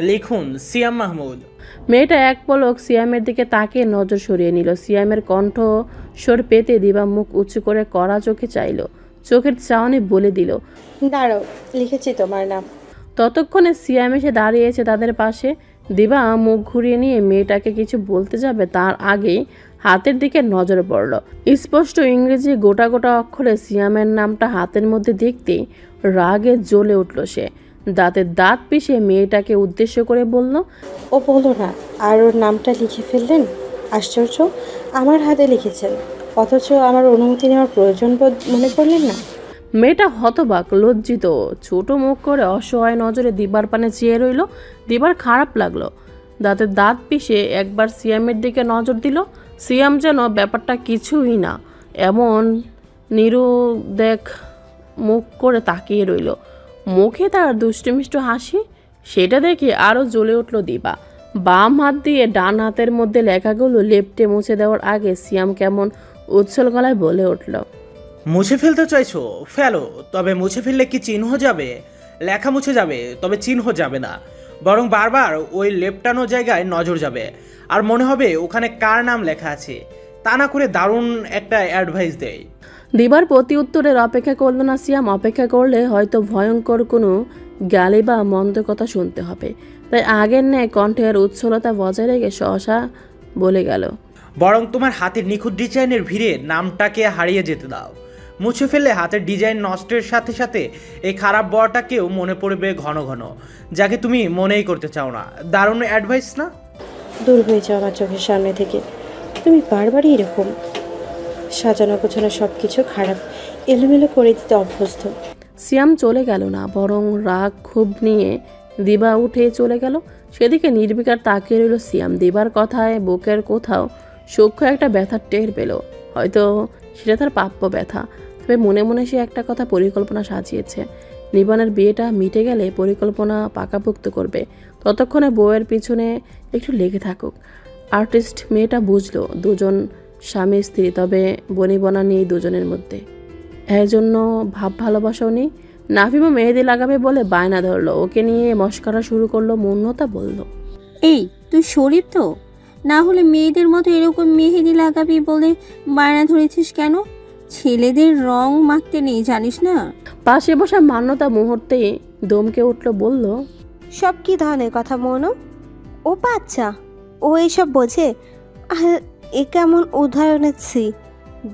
লিখুন সিয়াম মাহমুদ। মেয়েটা এক পলক সিয়ামের দিকে তাকিয়ে নজর সরিয়ে নিল। সিয়ামের কণ্ঠ স্বর পেতে দিবা মুখ উঁচু করে কড়া চোখে চাইল। চোখের চাহনি বলে দিল, দাঁড়াও, লিখেছি তোমার নাম। ততক্ষণে সিয়াম এসে দাঁড়িয়েছে তাদের পাশে। দিবা মুখ ঘুরিয়ে নিয়ে মেয়েটাকে কিছু বলতে যাবে তার আগেই হাতের দিকে নজর পড়ল। স্পষ্ট ইংরেজি গোটা গোটা অক্ষরে সিয়ামের নামটা হাতের মধ্যে দেখতেই রাগে জ্বলে উঠল সে। দাঁতের দাঁত পিষে মেয়েটাকে উদ্দেশ্য করে বলল, ও বলো না, আর ওর নামটা লিখে ফেললেন? আশ্চর্য, আমার হাতে লিখেছেন, অথচ আমার অনুমতি নেওয়ার প্রয়োজন বোধ মনে করলেন না। মেয়েটা হতবাক, লজ্জিত, ছোট মুখ করে অসহায় নজরে দিবার পানে চেয়ে রইল। দিবার খারাপ লাগলো। দাঁতের দাঁত পিষে একবার সিয়ামের দিকে নজর দিল। সিয়াম যেন ব্যাপারটা কিছুই না এমন নিরুদ্বেগ মুখ করে তাকিয়ে রইল। মুখে তার দুষ্টমিষ্ট হাসি, সেটা দেখে আরও জ্বলে উঠল দিবা। বাম হাত দিয়ে ডান হাতের মধ্যে লেখাগুলো লেপটে মুছে দেওয়ার আগে সিয়াম কেমন উচ্ছল গলায় বলে উঠল, মুছে ফেলতে চাইছো? ফেলো, তবে মুছে ফেললে কি চিহ্ন যাবে? লেখা মুছে যাবে, তবে চিহ্ন যাবে না। বরং বারবার ওই লেপটানো জায়গায় নজর যাবে, আর মনে হবে ওখানে কার নাম লেখা আছে। তা না করে দারুণ একটা অ্যাডভাইস দেয়। দিবার প্রতি উত্তরের অপেক্ষা করল না সিয়াম। অপেক্ষা করলে হয়তো ভয়ঙ্কর কোনো গালি বা মন্দ কথা শুনতে হবে। তাই আগের ন্যায় কণ্ঠের উচ্ছলতা বজায় রেখে সহসা বলে গেল, বরং তোমার হাতের নিখুঁত ডিজাইনের ভিড়ে নামটাকে হারিয়ে যেতে দাও। মুছে ফেললে হাতের ডিজাইন নষ্টের সাথে সাথে এই খারাপ বড়টাকেও মনে পড়বে ঘন ঘন, যাকে তুমি মনেই করতে চাও না। দারুণ অ্যাডভাইস না? দূর হয়ে যাও আমার চোখের সামনে থেকে। তুমি বারবারই এরকম সাজানো গোছানো সব কিছু খারাপ এলোমেলো করে দিতে অভ্যস্ত। সিয়াম চলে গেল না, বরং রাগ ক্ষোভ নিয়ে দিবা উঠে চলে গেল। সেদিকে নির্বিকার তাকিয়ে রইল সিয়াম। দিবার কথায় বুকের কোথাও সূক্ষ্ম একটা ব্যথার টের পেল। হয়তো সেটা তার প্রাপ্য ব্যথা। তবে মনে মনে সে একটা কথা পরিকল্পনা সাজিয়েছে। নিবানের বিয়েটা মিটে গেলে পরিকল্পনা পাকাপোক্ত করবে। ততক্ষণে বউয়ের পিছনে একটু লেগে থাকুক। আর্টিস্ট মেয়েটা বুঝলো দুজন স্বামী স্ত্রী, তবে বনিবনা নেই দুজনের মধ্যে। এর জন্য ভাব ভালোবাসাও নেই। নাফিমও মেহেদি লাগাবে বলে বায়না ধরলো। ওকে নিয়ে মস্করা শুরু করলো। মৌনতা বলল, এই তুই শরীর তো, না হলে মেয়েদের মতো এরকম মেহেদি লাগাবি বলে বায়না ধরেছিস কেন? ছেলেদের রং মাখতে নেই জানিস না? পাশে বসা মান্যতা মুহূর্তে দমকে উঠল, বলল, সব কি ধরনের কথা মনো? ও বাচ্চা, ও এইসব বোঝে? আর এ কেমন উদাহরণের ছি,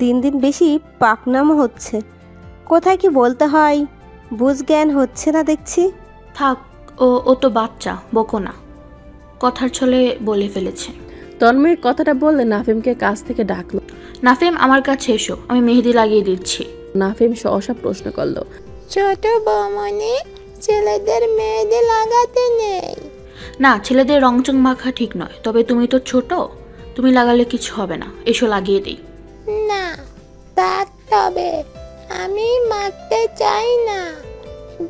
দিন দিন বেশি পাকনামো হচ্ছে। কোথায় কি বলতে হয় বুঝ জ্ঞান হচ্ছে না দেখছি। থাক, ও তো বাচ্চা, বকো না, কথার ছলে বলে ফেলেছে। তন্ময়ের কথাটা বললে নাফিমকে কাছ থেকে ডাকলো। নাফিম, আমার কাছে এসো, আমি মেহেদি লাগিয়ে দিচ্ছি। নাফিম সহসা প্রশ্ন করলো, ছোট বৌমনি, ছেলেদের মেহেদি লাগাতে নেই? না, ছেলেদের রংচং মাখা ঠিক নয়, তবে তুমি তো ছোট, তুমি লাগালে কিছু হবে না, এসো লাগিয়ে দিই। না থাক, তবে আমি মাখতে চাই না।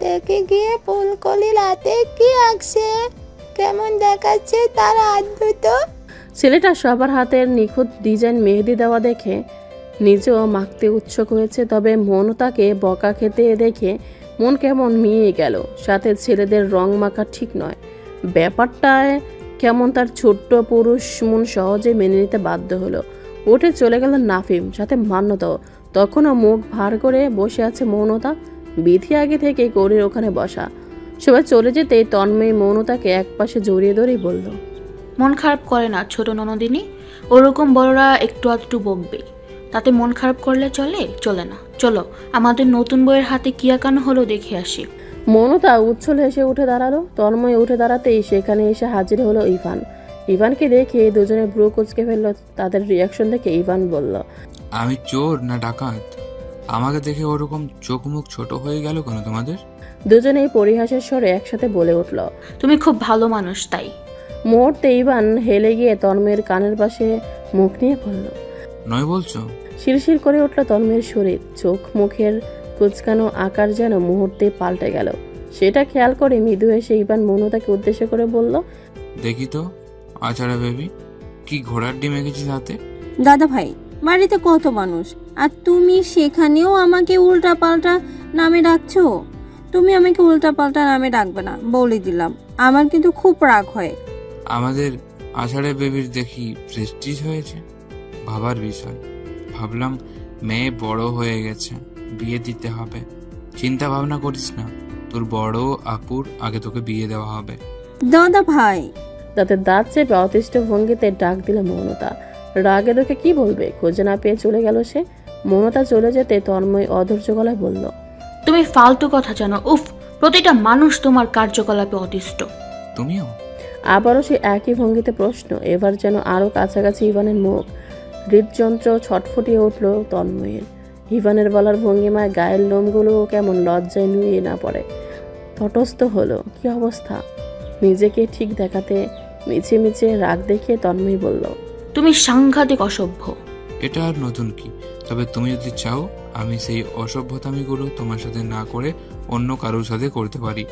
দেখে গিয়ে ফুলকলি রাতে কি আঁকছে, কেমন দেখাচ্ছে তার হাত দুটো। ছেলেটা সবার হাতের নিখুঁত ডিজাইন মেহেদি দেওয়া দেখে নিজেও মাখতে উৎসুক হয়েছে। তবে মনতাকে বকা খেতে দেখে মন কেমন মিয়ে গেল। সাথে ছেলেদের রং মাখা ঠিক নয় ব্যাপারটায় কেমন তার ছোট্ট পুরুষ মন সহজে মেনে নিতে বাধ্য হলো। উঠে চলে গেল নাফিম, সাথে মান্যতাও। তখনও মুখ ভার করে বসে আছে মৌনতা। বিধি আগে থেকে গৌরীর ওখানে বসা। সবাই চলে যেতেই তন্ময় মৌনতাকে একপাশে জড়িয়ে ধরেই বলল, মন খারাপ করে না ছোট ননদিনী, ওরকম বড়রা একটু আধটু বকবে, তাতে মন খারাপ করলে চলে না। চলো, আমাদের নতুন বইয়ের হাতে কি আঁকানো হলো দেখে আসি। মৌনতা উচ্ছল হেসে উঠে দাঁড়ালো। তন্ময় উঠে দাঁড়াতেই সেখানে এসে হাজির হলো ইভান। ইভানকে দেখে দুজনে ভ্রু কুঁচকে ফেললো। তাদের রিয়াকশন দেখে ইভান বলল, আমি চোর না ডাকাত? আমাকে দেখে ওরকম চোখ মুখ ছোট হয়ে গেল কেন তোমাদের? দুজনেই পরিহাসের স্বরে একসাথে বলে উঠল, তুমি খুব ভালো মানুষ তাই। মুহূর্তে ইভান হেলে গিয়ে তন্ময়ের কানের পাশে মুখ নিয়ে বলল, নয় বলছো? শিরশির করে উঠল তন্ময়ের শরীর। চোখ মুখের কুচকানো আকার যেন মুহূর্তে পাল্টে গেল। সেটা খেয়াল করে মৃদু এসে ইভান মৌনতাকে উদ্দেশ্য করে বলল, দেখি তো আচারা বেবি, কি ঘোড়ার ডিম এঁকেছিস হাতে? দাদা ভাই, বাড়িতে কত মানুষ, আর তুমি সেখানেও আমাকে উল্টা পাল্টা নামে ডাকছো। তুমি আমাকে উল্টা পাল্টা নামে ডাকবে না, বলে দিলাম। আমার কিন্তু খুব রাগ হয়। আমাদের আষাঢ়ে বেবির দেখি প্রেস্টিজ হয়েছে, ভাবার বিষয়। ভাবলাম মেয়ে বড় হয়ে গেছে, বিয়ে দিতে হবে। চিন্তা ভাবনা করিস না, তোর বড় আপুর আগে তোকে বিয়ে দেওয়া হবে। দাদা ভাই। দাঁতের দাঁত চেপে অতিষ্ঠ ভঙ্গিতে ডাক দিল মৌনতা। রাগে দুঃখে কি বলবে, খুঁজে না পেয়ে চলে গেল সে। মৌনতা চলে যেতে তন্ময় অধৈর্য গলায় বলল, তুমি ফালতু কথা জানো। উফ, প্রতিটা মানুষ তোমার কার্যকলাপে অতিষ্ঠ। তুমিও? আবারও সে একই ভঙ্গিতে প্রশ্ন, এবার যেন আরো কাছাকাছি ইভানের মুখ। হৃদযন্ত্র ছটফটিয়ে উঠল তন্ময়ের। ইভানের বলার ভঙ্গিমায় গায়ের লোমগুলো কেমন লজ্জায় নুয়ে না পড়ে। তটস্থ হলো, কি অবস্থা। নিজেকে ঠিক দেখাতে মিছে মিছে রাগ দেখিয়ে তন্ময় বলল, তুমি সাংঘাতিক অসভ্য। এটা আর নতুন কি? তবে তুমি যদি চাও আমি সেই অসভ্যতামিগুলো তোমার সাথে না করে অন্য কারোর সাথে করতে পারি,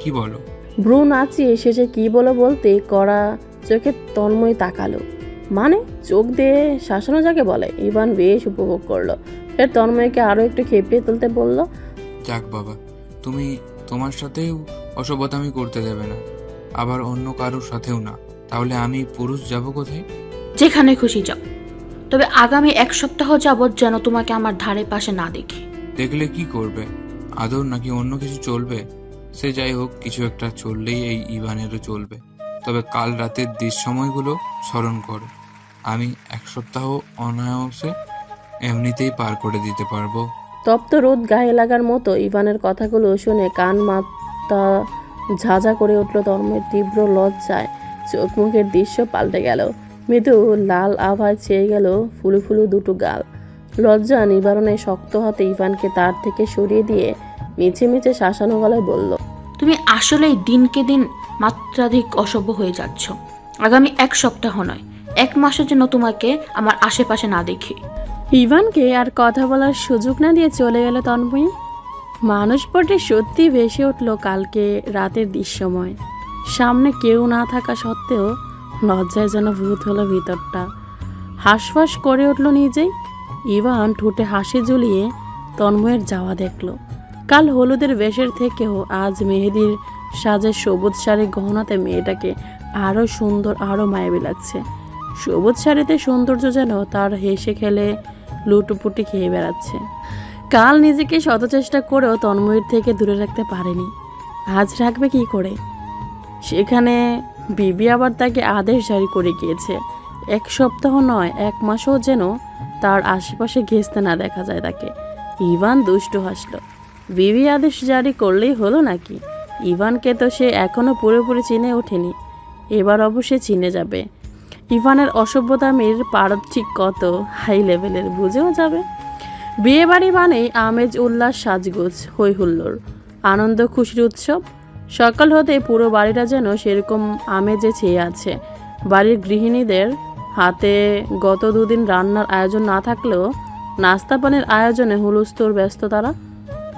কি বলো? ব্রু নাচিয়ে শেষে কি বলো বলতে কড়া চোখে তন্ময় তাকালো। মানে চোখ দিয়ে শাসানো যাকে বলে। ইভান বেশ উপভোগ করলো। ফের তন্ময়কে আরো একটু খেপিয়ে তুলতে বলল, যাক বাবা, তুমি তোমার সাথেও অসভ্যতামি করতে দেবে না, আবার অন্য কারোর সাথেও না। তাহলে আমি পুরুষ যাব কোথায়? যেখানে খুশি যাও, তবে আগামী 1 সপ্তাহ যাবৎ যেন তোমাকে আমার ধারে পাশে না দেখি। দেখলে কি করবে? আদর নাকি অন্য কিছু চলবে? সে যাই হোক, কিছু একটা চললেই এই ইভানেরও চলবে। তবে কাল রাতের সময়গুলো স্মরণ করো। আমি 1 সপ্তাহ অনায়াসে এমনিতেই পার করে দিতে পারবো। তপ্ত রোদ গায়ে লাগার মতো ইভানের কথাগুলো শুনে কান মাথা ঝাঁঝা করে উঠল তন্ময়ের। তীব্র লজ্জায় চোখ মুখের দৃশ্য পাল্টে গেল। মৃদু লাল আভায় ছেয়ে গেল ফুলু ফুলু দুটো গাল। লজ্জা নিবারণে শক্ত হাতে ইভানকে তার থেকে সরিয়ে দিয়ে মিছে মিছে শাসানো গলায় বলল, তুমি আসলেই দিনকে দিন মাত্রাধিক অসভ্য হয়ে যাচ্ছ। আগামী 1 সপ্তাহ নয়, 1 মাসের জন্য তোমাকে আমার আশেপাশে না দেখি। ইভানকে আর কথা বলার সুযোগ না দিয়ে চলে গেল তন্ময়ী। মানুষপটে সত্যি ভেসে উঠল কালকে রাতের দৃশ্যময়। সামনে কেউ না থাকা সত্ত্বেও লজ্জায় যেন ভূত হলো ভিতরটা। হাঁসফাঁস করে উঠল নিজেই। ইভান ঠোঁটে হাসি ঝুলিয়ে তন্ময়ের যাওয়া দেখল। কাল হলুদের বেশের থেকেও আজ মেহেদির সাজে সবুজ শাড়ি গহনাতে মেয়েটাকে আরও সুন্দর, আরও মায়াবী লাগছে। সবুজ শাড়িতে সৌন্দর্য যেন তার হেসে খেলে লুটুপুটি খেয়ে বেড়াচ্ছে। কাল নিজেকে শত চেষ্টা করেও তন্ময়ের থেকে দূরে রাখতে পারেনি, আজ রাখবে কি করে? সেখানে বিবি আবার তাকে আদেশ জারি করে গিয়েছে 1 সপ্তাহ নয় 1 মাসও যেন তার আশেপাশে ঘেঁচতে না দেখা যায় তাকে। ইভান দুষ্টু হাসল। বিবি আদেশ জারি করলেই হলো নাকি? ইভানকে তো সে এখনো পুরোপুরি চিনে ওঠেনি, এবার অবশ্যই চিনে যাবে। ইভানের অসভ্যতামির পারদ ঠিক কত হাই লেভেলের বুঝেও যাবে। বিয়ে বাড়ি মানেই আমেজ, উল্লাস, সাজগোজ, হই হুল্লোড়, আনন্দ খুশির উৎসব। সকাল হতে পুরো বাড়িটা যেন সেরকম আমেজে ছেয়ে আছে। বাড়ির গৃহিণীদের হাতে গত 2 দিন রান্নার আয়োজন না থাকলেও নাস্তা পানির আয়োজনে হুলস্থুল ব্যস্ত তারা।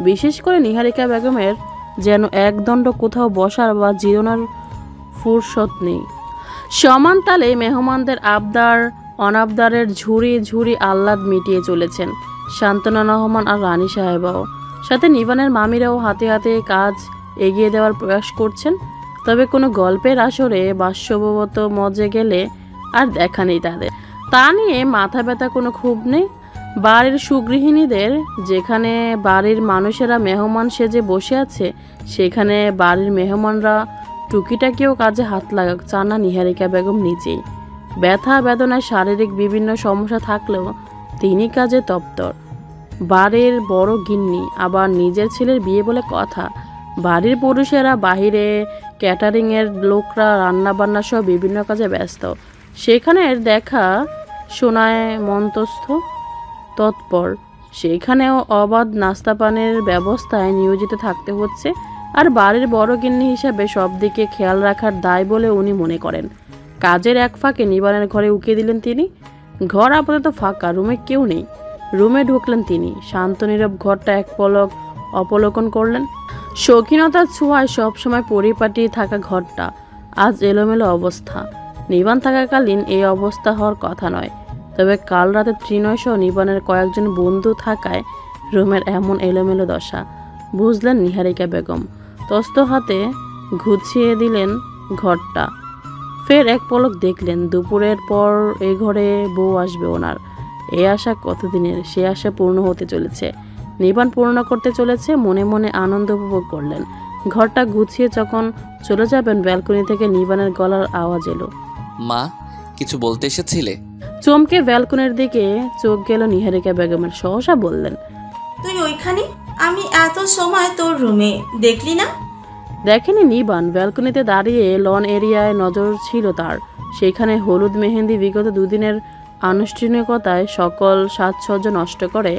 বিশেষ করে নিহারিকা বেগমের যেন একদণ্ড কোথাও বসার বা জিরোনার ফুরসত নেই। সমান তালে মেহমানদের আবদার অনাবদারের ঝুড়ি ঝুড়ি আহ্লাদ মিটিয়ে চলেছেন শান্তনা রহমান আর রানী সাহেবাও। সাথে নিবানের মামিরাও হাতে হাতে কাজ এগিয়ে দেওয়ার প্রয়াস করছেন। তবে কোনো গল্পের আসরে বাস্তবগত মজে গেলে আর দেখা নেই তাদের। তা নিয়ে মাথা ব্যথা কোনো ক্ষোভ নেই। বাড়ির সুগৃহিণীদের যেখানে বাড়ির মানুষেরা মেহমান সেজে বসে আছে, সেখানে বাড়ির মেহমানরা টুকিটাকিও কাজে হাত লাগাক চান না নিহারিকা বেগম নিজেই। ব্যথা বেদনায় শারীরিক বিভিন্ন সমস্যা থাকলেও তিনি কাজে তৎপর। বাড়ির বড় গিন্নি, আবার নিজের ছেলের বিয়ে বলে কথা। বাড়ির পুরুষেরা বাহিরে, ক্যাটারিংয়ের লোকরা রান্নাবান্না সহ বিভিন্ন কাজে ব্যস্ত। সেখানের দেখা শোনায় মন্তস্থ তৎপর। সেখানেও অবাধ নাস্তা পানের ব্যবস্থায় নিয়োজিত থাকতে হচ্ছে। আর বাড়ির বড় গিন্নি হিসাবে সব দিকে খেয়াল রাখার দায় বলে উনি মনে করেন। কাজের এক ফাঁকে নিবানের ঘরে উকিয়ে দিলেন তিনি। ঘর আপাতত ফাঁকা, রুমে কেউ নেই। রুমে ঢুকলেন তিনি, শান্ত নীরব ঘরটা এক পলক অবলোকন করলেন। শৌখিনতার ছোঁয়ায় সবসময় পরিপাটি থাকা ঘরটা আজ এলোমেলো অবস্থা। নিবান থাকাকালীন এই অবস্থা হওয়ার কথা নয়। তবে কাল রাতে ত্রিনয় সহ নিবানের কয়েকজন বন্ধু থাকায় রুমের এমন এলোমেলো দশা। বুঝলেন নিহারিকা বেগম। তস্ত হাতে গুছিয়ে দিলেন ঘরটা। ফের এক পলক দেখলেন দুপুরের পর এ ঘরে বউ আসবে ওনার। এ আশা কতদিনের, সে আশা পূর্ণ হতে চলেছে। নিবান পূর্ণ করতে চলেছে। মনে মনে আনন্দ উপভোগ করলেন। ঘরটা গুছিয়ে যখন চলে যাবেন, ব্যালকনি থেকে নিবানের গলার আওয়াজ এলো, মা, কিছু বলতে এসেছিলে? চমকে ব্যালকনির দিকে চোখ গেল নিহারিকা বেগমের। সহসা বললেন, তুই ওইখানে? আমি এত সময় তোর রুমে, দেখলি না? দেখেনি নিবান। ব্যালকনিতে দাঁড়িয়ে লন এরিয়ায় নজর ছিল তার। সেখানে হলুদ মেহেন্দি বিগত দুদিনের আনুষ্ঠানিকতায় সকল সাজসজ্জ নষ্ট করে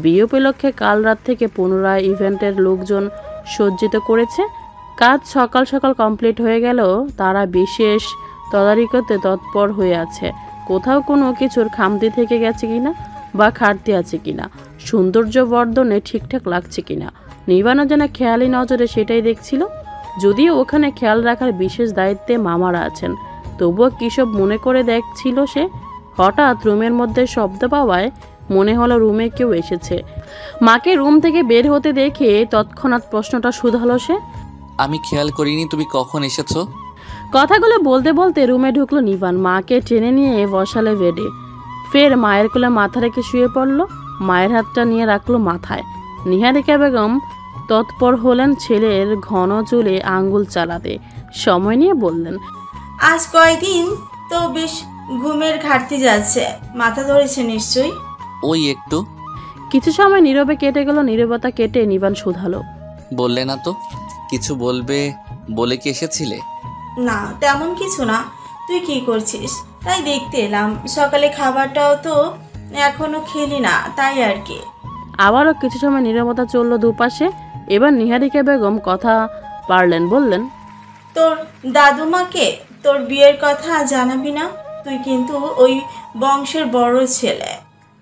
বিয়ে উপলক্ষে কাল রাত থেকে পুনরায় ইভেন্টের লোকজন সজ্জিত করেছে। কাজ সকাল সকাল কমপ্লিট হয়ে গেল। তারা বিশেষ তদারকিতে তৎপর হয়ে আছে। কোথাও কোনো কিছুর খামতি থেকে গেছে কিনা বা ঘাটতি আছে কিনা, সৌন্দর্য বর্ধনে ঠিকঠাক লাগছে কিনা। নিবানও যেন খেয়ালি নজরে সেটাই দেখছিল। যদিও ওখানে খেয়াল রাখার বিশেষ দায়িত্বে মামারা আছেন, তবুও কিসব মনে করে দেখছিল সে। হঠাৎ রুমের মধ্যে শব্দ পাওয়ায় মনে হলো রুমে কেউ এসেছে। মাকে রুম থেকে বের হতে দেখে তৎক্ষণাৎ প্রশ্নটা শুধালো সে। আমি খেয়াল করিনি তুমি কখন এসেছো। কথাগুলো বলতে বলতে রুমে ঢুকলো নিবান। মাকে টেনে নিয়ে বসালে বেডে। ফের মায়ের কোলে মাথা রেখে শুয়ে পড়ল। মায়ের হাতটা নিয়ে রাখলো মাথায়। নিহারিকা বেগম তৎপর হলেন ছেলের ঘন চুলে আঙ্গুল চালাতে। সময় নিয়ে বললেন, আজ কয়দিন তো বেশ ঘুমের ঘাটতি যাচ্ছে, মাথা ধরেছে নিশ্চয়ই। ওই একটু। কিছু সময় নীরবে কেটে গেল। নীরবতা কেটে নিবান শুধালো, বললে না তো কিছু বলবে বলে কি এসেছিলে? না, তেমন কিছু না। তুই কি করছিস তাই দেখতে এলাম। সকালে খাবারটাও তো এখনো খেলি না, তাই আর কি। আবারও কিছু সময় নীরবতা চলল দুপাশে। এবার নিহারিকা বেগম কথা পারলেন, বললেন, তোর দাদুমাকে তোর বিয়ের কথা জানাবি না? তুই কিন্তু ওই বংশের বড় ছেলে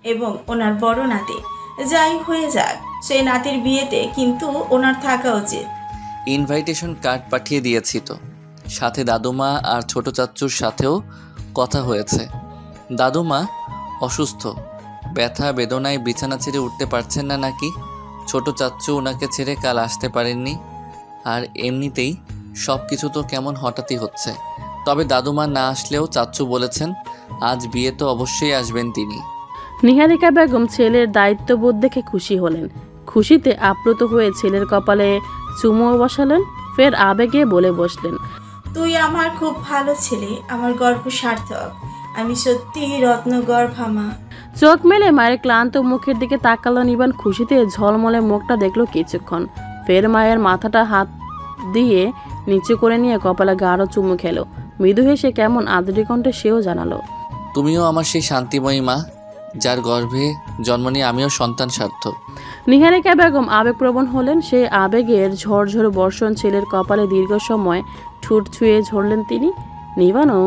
এবং ওনার বড় নাতি। যাই হয়ে যাক, সেই নাতির বিয়েতে কিন্তু ওনার থাকা উচিত। ইনভাইটেশন কার্ড পাঠিয়ে দিয়েছি তো, সাথে দাদুমা আর ছোট চাচ্চুর সাথেও কথা হয়েছে। দাদুমা অসুস্থ, ব্যথা বেদনায় বিছানা ছেড়ে উঠতে পারছেন না নাকি। ছোট চাচ্চু ওনাকে ছেড়ে কাল আসতে পারেননি। আর এমনিতেই সব কিছু তো কেমন হঠাৎই হচ্ছে। তবে দাদুমা না আসলেও চাচ্চু বলেছেন আজ বিয়ে তো অবশ্যই আসবেন তিনি। নিহারিকা বেগম ছেলের দায়িত্ববোধ দেখে খুশি হলেন। খুশিতে আপ্লুত হয়ে ছেলের কপালে চুমো বসালেন। ফের আবেগে বলে বসলেন, তুই আমার খুব ভালো ছেলে, আমার গর্ব সার্থক। আমি সত্যি রত্নগর্ভা মা। চোখ মেলে মায়ের ক্লান্ত মুখের দিকে তাকালো নিবান। খুশিতে ঝলমলে মুখটা দেখলো কিছুক্ষণ। ফের মায়ের মাথাটা হাত দিয়ে নিচু করে নিয়ে কপালে গাঢ় চুমু খেলো। মৃদু হেসে কেমন আদরি কণ্ঠে সেও জানালো, তুমিও আমার সেই শান্তিময়ী মা, যার গর্ভে জন্ম নিয়ে আমিও সন্তান সার্থক। নিহারিকা বেগম আবেগপ্রবণ হলেন। সে আবেগের ঝড়ঝড় বর্ষণ ছেলের কপালে দীর্ঘ সময় ঠোঁট ছুঁয়ে ঝরলেন তিনি। নিবানও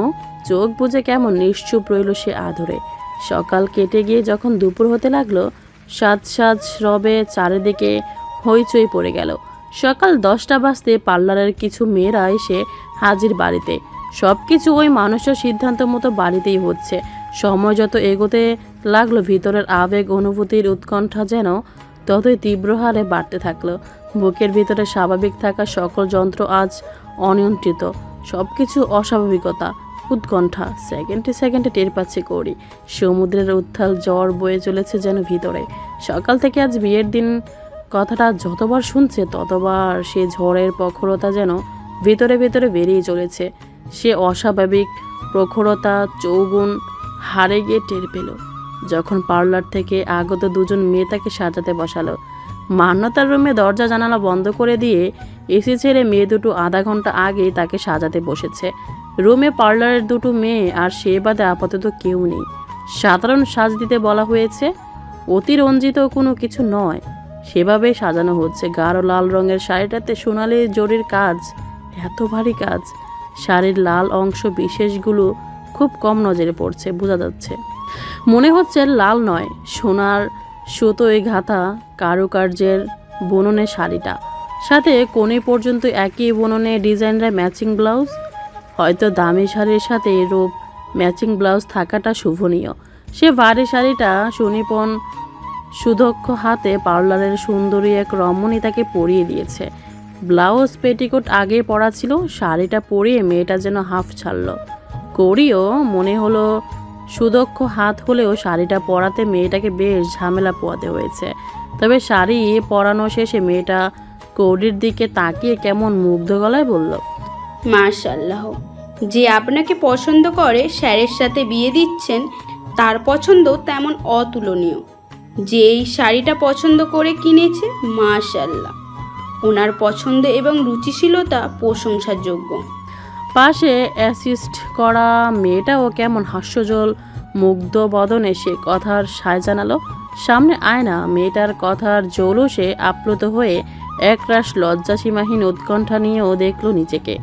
চোখ বুজে কেমন নিশ্চুপ রইল সে আদরে। সকাল কেটে গিয়ে যখন দুপুর হতে লাগলো, সাজ সাজ রবে চারিদিকে হইচই পড়ে গেল। সকাল 10টা বাজতে পার্লারের কিছু মেয়েরা এসে হাজির বাড়িতে। সব কিছু ওই মানুষের সিদ্ধান্ত মতো বাড়িতেই হচ্ছে। সময় যত এগোতে লাগলো, ভিতরের আবেগ অনুভূতির উৎকণ্ঠা যেন ততই তীব্র হারে বাড়তে থাকলো। বুকের ভিতরে স্বাভাবিক থাকা সকল যন্ত্র আজ অনিয়ন্ত্রিত। সব কিছু অস্বাভাবিকতা, উৎকণ্ঠা সেকেন্ডে সেকেন্ডে টের পাচ্ছে কৌরি। সমুদ্রের উত্থাল জ্বর বয়ে চলেছে যেন ভিতরে। সকাল থেকে আজ বিয়ের দিন কথাটা যতবার শুনছে ততবার সে ঝড়ের প্রখরতা যেন ভিতরে ভিতরে বেরিয়ে চলেছে। সে অস্বাভাবিক প্রখরতা চৌগুণ হারে গিয়ে টের পেল যখন পার্লার থেকে আগত দুজন মেয়ে তাকে সাজাতে বসালো। মান্যতার রুমে দরজা জানালা বন্ধ করে দিয়ে এসি ছেড়ে মেয়ে দুটো আধা ঘন্টা আগেই তাকে সাজাতে বসেছে। রুমে পার্লারের দুটো মেয়ে আর সে বাদে আপাতত কেউ নেই। সাধারণ সাজ দিতে বলা হয়েছে, অতিরঞ্জিত কোনো কিছু নয়, সেভাবেই সাজানো হচ্ছে। গাঢ় লাল রঙের শাড়িটাতে সোনালি জরির কাজ, এত ভারী কাজ। শাড়ির লাল অংশ বিশেষগুলো খুব কম নজরে পড়ছে, বোঝা যাচ্ছে। মনে হচ্ছে লাল নয়, সোনার সুতোয় গাঁথা কারুকার্যের বুননে শাড়িটা, সাথে কোণে পর্যন্ত একই বুননে ডিজাইনরা ম্যাচিং ব্লাউজ। হয়তো দামি শাড়ির সাথে রূপ ম্যাচিং ব্লাউজ থাকাটা শুভনীয়। সে ভারী শাড়িটা সুনিপুণ সুদক্ষ হাতে পার্লারের সুন্দরী এক রমণী তাকে পরিয়ে দিয়েছে। ব্লাউজ পেটিকোট আগে পরা ছিল, শাড়িটা পরিয়ে মেয়েটা যেন হাফ ছাড়ল। কৌরিও মনে হলো সুদক্ষ হাত হলেও শাড়িটা পরাতে মেয়েটাকে বেশ ঝামেলা পোয়াতে হয়েছে। তবে শাড়ি পরানো শেষে মেয়েটা কৌরির দিকে তাকিয়ে কেমন মুগ্ধ গলায় বলল, মাশাআল্লাহ, যে আপনাকে পছন্দ করে স্যারের সাথে বিয়ে দিচ্ছেন, তার পছন্দ তেমন অতুলনীয়। যে এই শাড়িটা পছন্দ করে কিনেছে, মাশাআল্লাহ, ওনার পছন্দ এবং রুচিশীলতা প্রশংসার যোগ্য। পাশে অ্যাসিস্ট করা মেয়েটাও কেমন হাস্যজল মুগ্ধ বদনে সে কথার সায় জানালো। সামনে আয়না, মেয়েটার কথার জৌলুসে আপ্লুত হয়ে একরাশ লজ্জাসীমাহীন উৎকণ্ঠা নিয়েও দেখলো নিজেকে।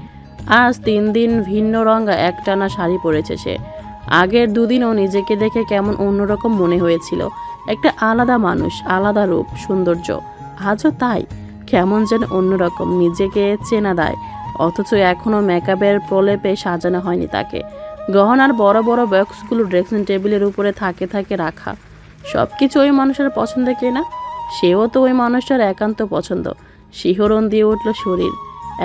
আজ 3 দিন ভিন্ন রঙা একটানা শাড়ি পরেছে সে। আগের 2 দিনও নিজেকে দেখে কেমন অন্যরকম মনে হয়েছিল, একটা আলাদা মানুষ, আলাদা রূপ, সৌন্দর্য। আজও তাই, কেমন যেন অন্যরকম, নিজেকে চেনা দেয়। অথচ এখনও মেকআপের প্রলেপে সাজানো হয়নি তাকে। গহনার বড় বড় বক্সগুলো ড্রেসিং টেবিলের উপরে থাকে থাকে রাখা। সব কিছু ওই মানুষের পছন্দ কেনা, সেও তো ওই মানুষটার একান্ত পছন্দ। শিহরণ দিয়ে উঠল শরীর,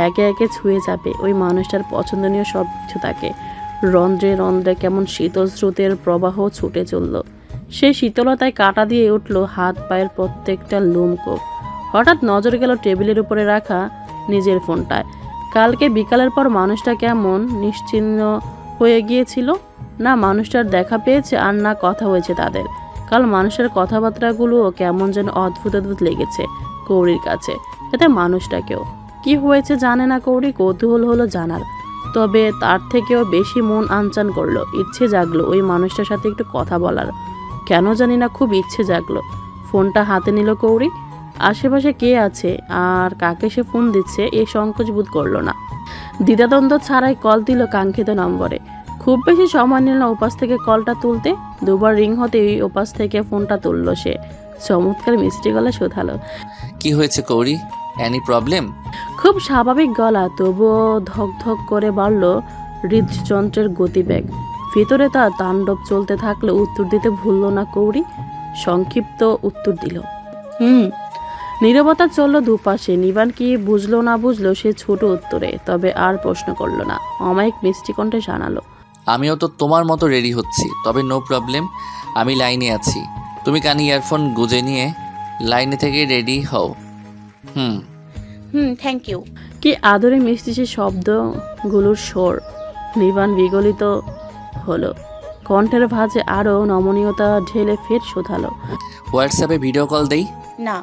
একে একে ছুঁয়ে যাবে ওই মানুষটার পছন্দনীয় সব কিছু তাকে। রন্ধ্রে রন্ধ্রে কেমন শীতল স্রোতের প্রবাহ ছুটে চলল। সেই শীতলতায় কাটা দিয়ে উঠল হাত পায়ের প্রত্যেকটা লোমকূপ। হঠাৎ নজর গেল টেবিলের উপরে রাখা নিজের ফোনটায়। কালকে বিকালের পর মানুষটা কেমন নিশ্চিহ্ন হয়ে গিয়েছিল। না মানুষটার দেখা পেয়েছে আর না কথা হয়েছে তাদের। কাল মানুষের কথাবার্তাগুলোও কেমন যেন অদ্ভুত অদ্ভুত লেগেছে কৌরির কাছে। এতে মানুষটাকেও কি হয়েছে জানে না কৌরি, কৌতূহল হলো জানার। তবে তার থেকেও বেশি মন আনচান করলো, ইচ্ছে জাগলো ওই মানুষটার সাথে একটু কথা বলার। কেন জানি না খুব ইচ্ছে জাগলো। ফোনটা হাতে নিল কৌরি। আশেপাশে কে আছে আর কাকে সে ফোন দিচ্ছে এ সংকোচ বোধ করলো না। দ্বিধাদ্বন্দ্ব ছাড়াই কল দিল কাঙ্ক্ষিত নম্বরে। খুব বেশি সময় নিল না ওপাশ থেকে কলটা তুলতে। 2বার রিং হতেই ওপাশ থেকে ফোনটা তুলল সে। চমৎকার মিষ্টি গলা শোধালো, কি হয়েছে কৌরি, এনি প্রবলেম? খুব স্বাভাবিক গলা, তবুও ধক ধক করে বাড়ল হৃদযন্ত্রের গতিবেগ। ভিতরে তার তাণ্ডব চলতে থাকলে উত্তর দিতে ভুলল না কৌরি। সংক্ষিপ্ত উত্তর দিল, নীরবতা চলল দুপাশে। নিবান কি বুঝলো না বুঝলো সে ছোট উত্তরে, তবে আর প্রশ্ন করল না। অমায়িক মিষ্টি কণ্ঠে জানালো, আমিও তো তোমার মতো রেডি হচ্ছি, তবে নো প্রবলেম, আমি লাইনে আছি। তুমি কানে ইয়ারফোন গুঁজে নিয়ে লাইনে থেকে রেডি হও। Thank you. কি আদরে মিষ্টি সে শব্দগুলোর স্বর। নিবান বিগলিত হলো, কণ্ঠের ভাঁজে আরও নমনীয়তা ঢেলে ফের শোধালো, হোয়াটসঅ্যাপে ভিডিও কল দেই? না।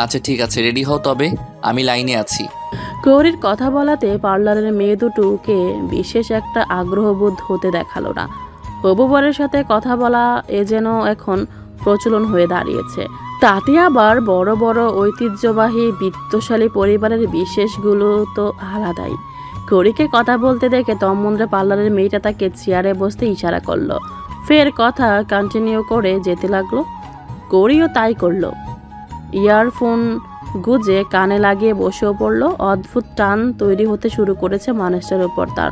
আচ্ছা ঠিক আছে, রেডি হও, তবে আমি লাইনে আছি। কৌরির কথা বলাতে পার্লারের মেয়ে দুটোকে বিশেষ একটা আগ্রহবোধ হতে দেখালো না। হবু বরের সাথে কথা বলা এ যেন এখন প্রচলন হয়ে দাঁড়িয়েছে। তাতে আবার বড় বড় ঐতিহ্যবাহী বিত্তশালী পরিবারের বিশেষগুলো তো আলাদাই। কৌরিকে কথা বলতে দেখে তন্মধ্যে পার্লারের মেয়েটা তাকে চেয়ারে বসতে ইশারা করলো। ফের কথা কন্টিনিউ করে যেতে লাগলো। কৌরিও তাই করলো। ইয়ারফোন গুজে কানে লাগিয়ে বসেও পড়লো। অদ্ভুত টান তৈরি হতে শুরু করেছে মানুষটার উপর তার।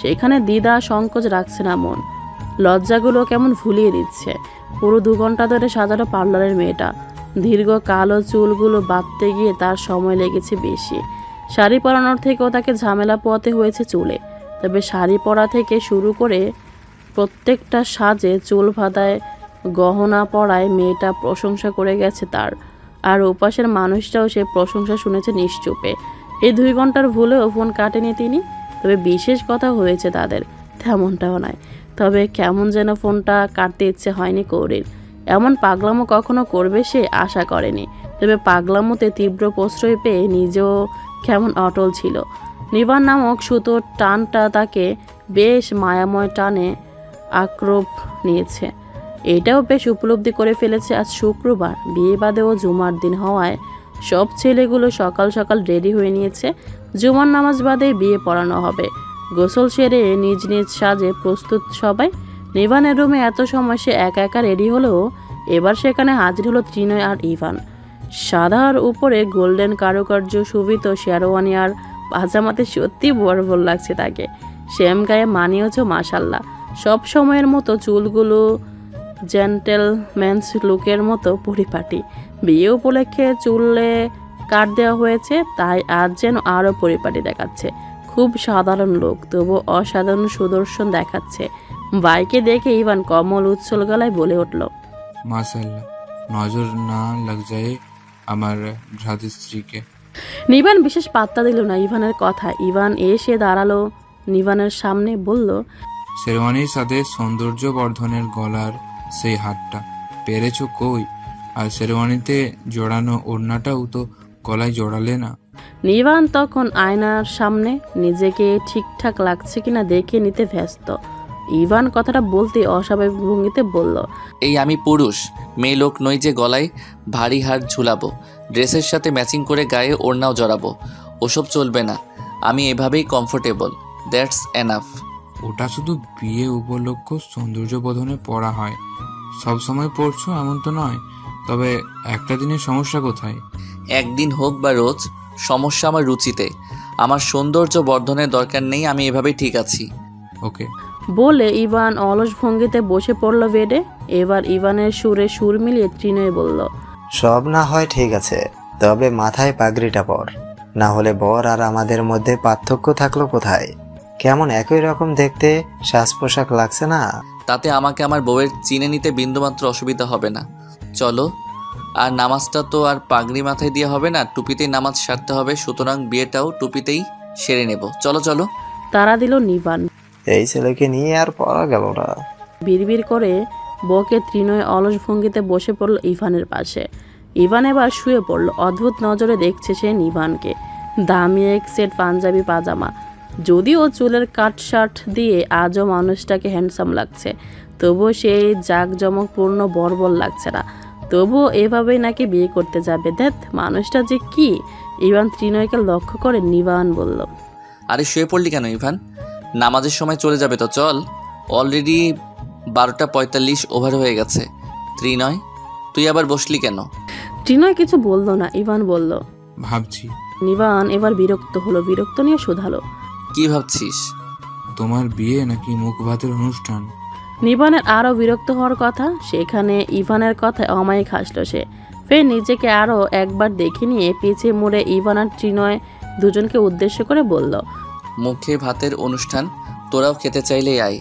সেখানে দ্বিধা সংকোচ রাখছে না মন। লজ্জাগুলো কেমন ভুলিয়ে দিচ্ছে। পুরো 2 ঘন্টা ধরে সাজানো পার্লারের মেয়েটা। দীর্ঘ কালো চুলগুলো বাঁধতে গিয়ে তার সময় লেগেছে বেশি। শাড়ি পরানোর থেকেও তাকে ঝামেলা পোয়াতে হয়েছে চুলে। তবে শাড়ি পরা থেকে শুরু করে প্রত্যেকটা সাজে, চুল বাঁধায়, গহনা পরায় মেয়েটা প্রশংসা করে গেছে তার। আর ওপাশের মানুষটাও সে প্রশংসা শুনেছে নিশ্চুপে। এই 2 ঘন্টার ভুলেও ফোন কাটেনি তিনি। তবে বিশেষ কথা হয়েছে তাদের, তেমনটাও নয়। তবে কেমন যেন ফোনটা কাটতে ইচ্ছে হয়নি কৌরির। এমন পাগলামো কখনো করবে সে আশা করেনি। তবে পাগলামোতে তীব্র প্রশ্রয় পেয়ে নিজেও কেমন অটল ছিল। নিবান নামক সুতোর টানটা তাকে বেশ মায়াময় টানে আক্রোপ নিয়েছে। এটাও বেশ উপলব্ধি করে ফেলেছে আজ শুক্রবার, বিয়ে বাদেও জুমার দিন হওয়ায় সব ছেলেগুলো সকাল সকাল রেডি হয়ে নিয়েছে। জুমার নামাজ বাদে বিয়ে পড়ানো হবে। গোসল সেরে নিজ নিজ সাজে প্রস্তুত সবাই। নিবানের রুমে এত সময় সে একা একা রেডি হলেও এবার সেখানে হাজির হলো ত্রিনয় আর ইভান। সাদার উপরে গোল্ডেন কারুকার্য শোভিত শেরওয়ানি আর পাজামাতে সত্যি বরবর লাগছে তাকে। শ্যাম গায়ে মানিয়েছে মাশাল্লাহ। সব সময়ের মতো চুলগুলো জেন্টেলম্যানস লুকের মতো পরিপাটি। বিয়ে উপলক্ষে চুলে কাট দেওয়া হয়েছে, তাই আজ যেন আরও পরিপাটি দেখাচ্ছে। খুব সাধারণ লোক, তবু অসাধারণ সুদর্শন দেখাচ্ছে। বাইকে দেখে ইভান কমল উচ্ছল গলায় বলে উঠল, মাশাআল্লাহ, নজর না লাগ যায় আমার ভ্রাতৃস্ত্রীকে। নিবান বিশেষ পাত্তা দিল না ইভানের কথা। ইভান এসে দাঁড়ালো নিবানের সামনে, বলল, শেরওয়ানির সাথে সৌন্দর্য বর্ধনের গলার সেই হাতটা পেরেছো কই? আর শেরওয়ানিতে জড়ানো ওড়নাটাও তো গলায় জড়ালে না। নিবান তখন আয়নার সামনে নিজেকে ঠিকঠাক লাগছে কিনা দেখে নিতে ব্যস্ত। ইভান কথাটা বলতে অস্বাভাবিক ভঙ্গিতে বলল, এই আমি পুরুষ, মেয়ে লোক নই যে গলায় ভারী হার ঝুলাবো, ড্রেসের সাথে ম্যাচিং করে গায়ে ওড়নাও জড়াবো। ওসব চলবে না, আমি এভাবেই কমফোর্টেবল, দ্যাটস এনাফ। ওটা শুধু বিয়ে উপলক্ষ সৌন্দর্য বর্ধনে পরা হয়, সব সময় পরছো এমন তো নয়। তবে একটা দিনের সমস্যা কোথায়? একদিন হোক বা রোজ, সমস্যা আমার রুচিতে। আমার সৌন্দর্য বর্ধনের দরকার নেই, আমি এভাবেই ঠিক আছি। ওকে বলে ইভান অলস ভঙ্গিতে বসে পড়ল বেডে। এবার ইভানের সুরে সুর মিলিয়ে ত্রিনয় বলল, সব না হয় ঠিক আছে, তবে মাথায় পাগড়িটা পর, না হলে বর আর আমাদের মধ্যে পার্থক্য থাকলো কোথায়? কেমন একই রকম দেখতে, সাজ পোশাক লাগছে না? তাতে আমাকে আমার বউয়ের চিনে নিতে বিন্দুমাত্র অসুবিধা হবে না। চলো। আর নামাজটা তো আর পাগড়ি মাথায় দিয়ে হবে না, টুপিতেই নামাজ সারতে হবে, সুতরাং বিয়েটাও টুপিতেই সেরে নেব। চলো চলো। তারা দিল নিবান। এই ছেলেকে নিয়ে আর পড়া গেল না। বিড়বিড় করে বকে ত্রিনয় অলস ভঙ্গিতে বসে পড়ল ইভানের পাশে। ইভান এবার শুয়ে পড়ল। অদ্ভুত নজরে দেখছে সে নিভানকে। দামি এক সেট পাঞ্জাবি পাজামা, যদিও চুলের কাট শার্ট দিয়ে আজও মানুষটাকে হ্যান্ডসাম লাগছে, তবুও সেই জাঁকজমকপূর্ণ বর্বর লাগছে না। তবুও এভাবেই নাকি বিয়ে করতে যাবে। দেখ মানুষটা যে কি! ইভান ত্রিনয়কে লক্ষ্য করে নিবান বলল, আরে শুয়ে পড়লি কেন ইভান? নামাজের সময় চলে যাবে তো চল। অলরেডি 12:45 ওভার হয়ে গেছে। ত্রিনয়, তুই আবার বসলি কেন? ত্রিনয় কিছু বলল না। ইভান বলল, ভাবছি। নিবান এবার বিরক্ত হলো। বিরক্ত নিয়ে শুধালো, কি ভাবছিস? তোমার বিয়ে নাকি মুখ ভাতের অনুষ্ঠান? নিবানের আরও বিরক্ত হওয়ার কথা, সেখানে ইভানের কথায় অমায়িক হাসল সে। ফের নিজেকে আরও একবার দেখে নিয়ে পিছিয়ে মুড়ে ইভান আর ত্রিনয় দুজনকে উদ্দেশ্য করে বলল, মুখে ভাতের অনুষ্ঠান, তোরাও খেতে চাইলে আয়,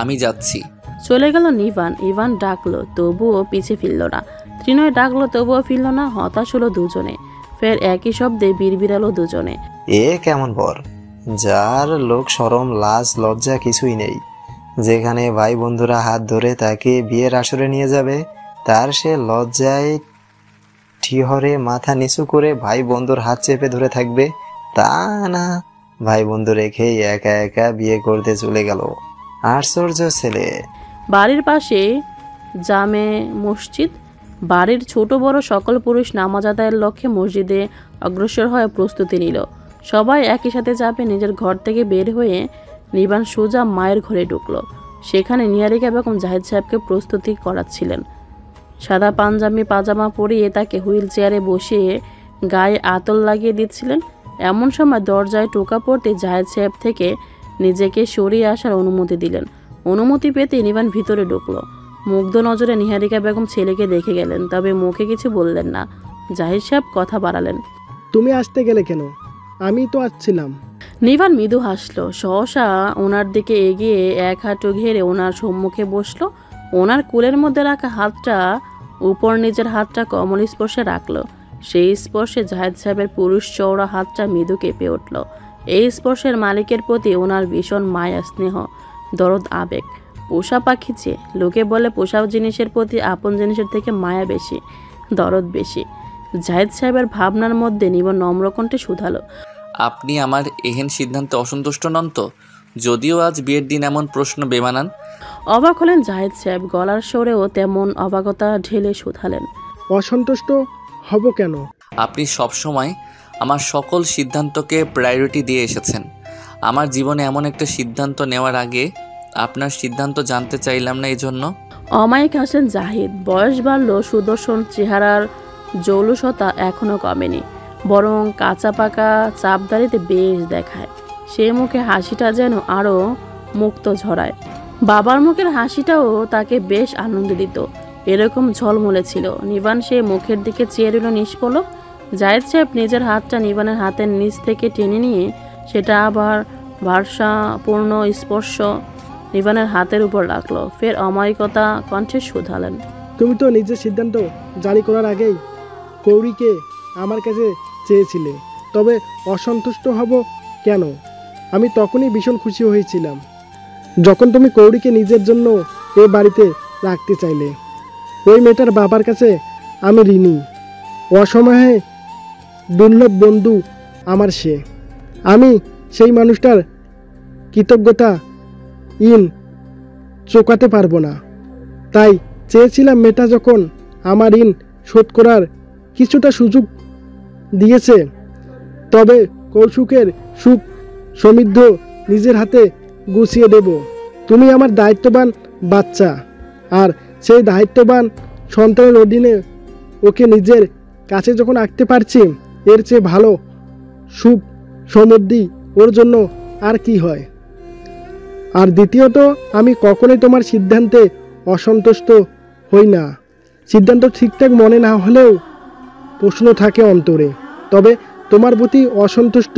আমি যাচ্ছি। চলে গেল নিবান। ইভান ডাকলো, তবুও পিছে ফিরল না। ত্রিনয় ডাকলো, তবুও ফিরল না। হতাশ হলো দুজনে। ফের একই শব্দে বিড়বিড়ালো দুজনে, এ কেমন বর, যার লোক শরম লাজ লজ্জা কিছুই নেই। যেখানে ভাই বন্ধুরা হাত ধরে তাকে বিয়ের আসরে নিয়ে যাবে, তার সে লজ্জায় ঠিহরে মাথা নিচু করে ভাই বন্ধুর হাত চেপে ধরে থাকবে। তা না, ভাই বন্ধু রেখেই একা একা বিয়ে করতে চলে গেল। আশ্চর্য ছেলে। বাড়ির পাশে জামে মসজিদ। বাড়ির ছোট বড় সকল পুরুষ নামাজ আদায়ের লক্ষ্যে মসজিদে অগ্রসর হয়ে প্রস্তুতি নিল। সবাই একই সাথে যাবে। নিজের ঘর থেকে বের হয়ে নিবান সোজা মায়ের ঘরে ঢুকলো। সেখানে নিহারিকা বেগম জাহিদ সাহেবকে প্রস্তুতি করাচ্ছিলেন। সাদা পাঞ্জাবি পাজামা পরিয়ে তাকে হুইল চেয়ারে বসিয়ে গায়ে আতর লাগিয়ে দিচ্ছিলেন। এমন সময় দরজায় টোকা পড়তে জাহিদ সাহেব থেকে নিজেকে সরিয়ে আসার অনুমতি দিলেন। অনুমতি পেতে নিবান ভিতরে ঢুকলো। মুগ্ধ নজরে নিহারিকা বেগম ছেলেকে দেখে গেলেন, তবে মুখে কিছু বললেন না। জাহিদ সাহেব কথা বাড়ালেন, তুমি আসতে গেলে কেন? আমি তো আসছিলাম। নিবান মৃদু হাসলো। সহসা ওনার দিকে এগিয়ে এক হাঁটু ঘেরে ওনার সম্মুখে বসলো। ওনার কোলের মধ্যে রাখা হাতটা উপর নিজের হাতটা কমল স্পর্শে রাখলো। সেই স্পর্শে জাহিদ সাহেবের পুরুষ চওড়া হাতটা মৃদু কেঁপে উঠল। এই স্পর্শের মালিকের প্রতি ওনার ভীষণ মায়া, স্নেহ, দরদ, আবেগ। পোষা পাখি যে, লোকে বলে পোষা জিনিসের প্রতি আপন জিনিসের থেকে মায়া বেশি, দরদ বেশি। জাহিদ সাহেবের ভাবনার মধ্যে নিবান নম্রকণ্ঠে শুধালো, আপনি আমার এহেন সিদ্ধান্তে অসন্তুষ্ট নন তো? যদিও আজ বিয়ের দিন এমন প্রশ্ন বেমানান। অবাক হলেন জাহিদ সাহেব। গলার স্বরেও তেমন অবাকতা ঢেলে শুধালেন, অসন্তুষ্ট হব কেন? আপনি সবসময় আমার সকল সিদ্ধান্তকে প্রায়োরিটি দিয়ে এসেছেন। আমার জীবনে এমন একটা সিদ্ধান্ত নেওয়ার আগে আপনার সিদ্ধান্ত জানতে চাইলাম না, এই জন্য। অমায়িক হাসেন জাহিদ। বয়স বাড়ল, সুদর্শন চেহারার জৌলুসতা এখনও কমেনি, বরং কাঁচা পাকা চাপদারিতে বেশ দেখায়। সে মুখে হাসিটা যেন আরও মুক্ত ঝরায়। বাবার মুখের হাসিটাও তাকে বেশ আনন্দ দিত, এরকম ঝলমলে ছিল। নিবান সে মুখের দিকে চেয়ে রইল নিষ্পলক। জায়েদ সাহেব নিজের হাতটা নিবানের হাতের নিচ থেকে টেনে নিয়ে সেটা আবার ভারসাপূর্ণ স্পর্শ নিবানের হাতের উপর রাখলো। ফের অমায়িকতা কণ্ঠে শুধালেন, তুমি তো নিজের সিদ্ধান্ত জারি করার আগেই কৌরিকে আমার কাছে চেয়েছিলে, তবে অসন্তুষ্ট হব কেন? আমি তখনই ভীষণ খুশি হয়েছিলাম যখন তুমি কৌরিকে নিজের জন্য এ বাড়িতে রাখতে চাইলে। ওই মেয়েটার বাবার কাছে আমি ঋণী, অসময়ে দুর্লভ বন্ধু আমার সে। আমি সেই মানুষটার কৃতজ্ঞতা চোকাতে পারবো না। তাই চেয়েছিলাম মেয়েটা যখন আমার ঋণ শোধ করার কিছুটা সুযোগ দিয়েছে, তবে কৌশিকের সুখ সমৃদ্ধ নিজের হাতে গুছিয়ে দেব। তুমি আমার দায়িত্ববান বাচ্চা, আর সেই দায়িত্ববান সন্তানের অধীনে ওকে নিজের কাছে যখন আঁকতে পারছি, এর চেয়ে ভালো সুখ সমৃদ্ধি ওর জন্য আর কি হয়। আর দ্বিতীয়ত, আমি কখনোই তোমার সিদ্ধান্তে অসন্তুষ্ট হই না। সিদ্ধান্ত ঠিকঠাক মনে না হলেও প্রশ্ন থাকে অন্তরে, তবে তোমার প্রতি অসন্তুষ্ট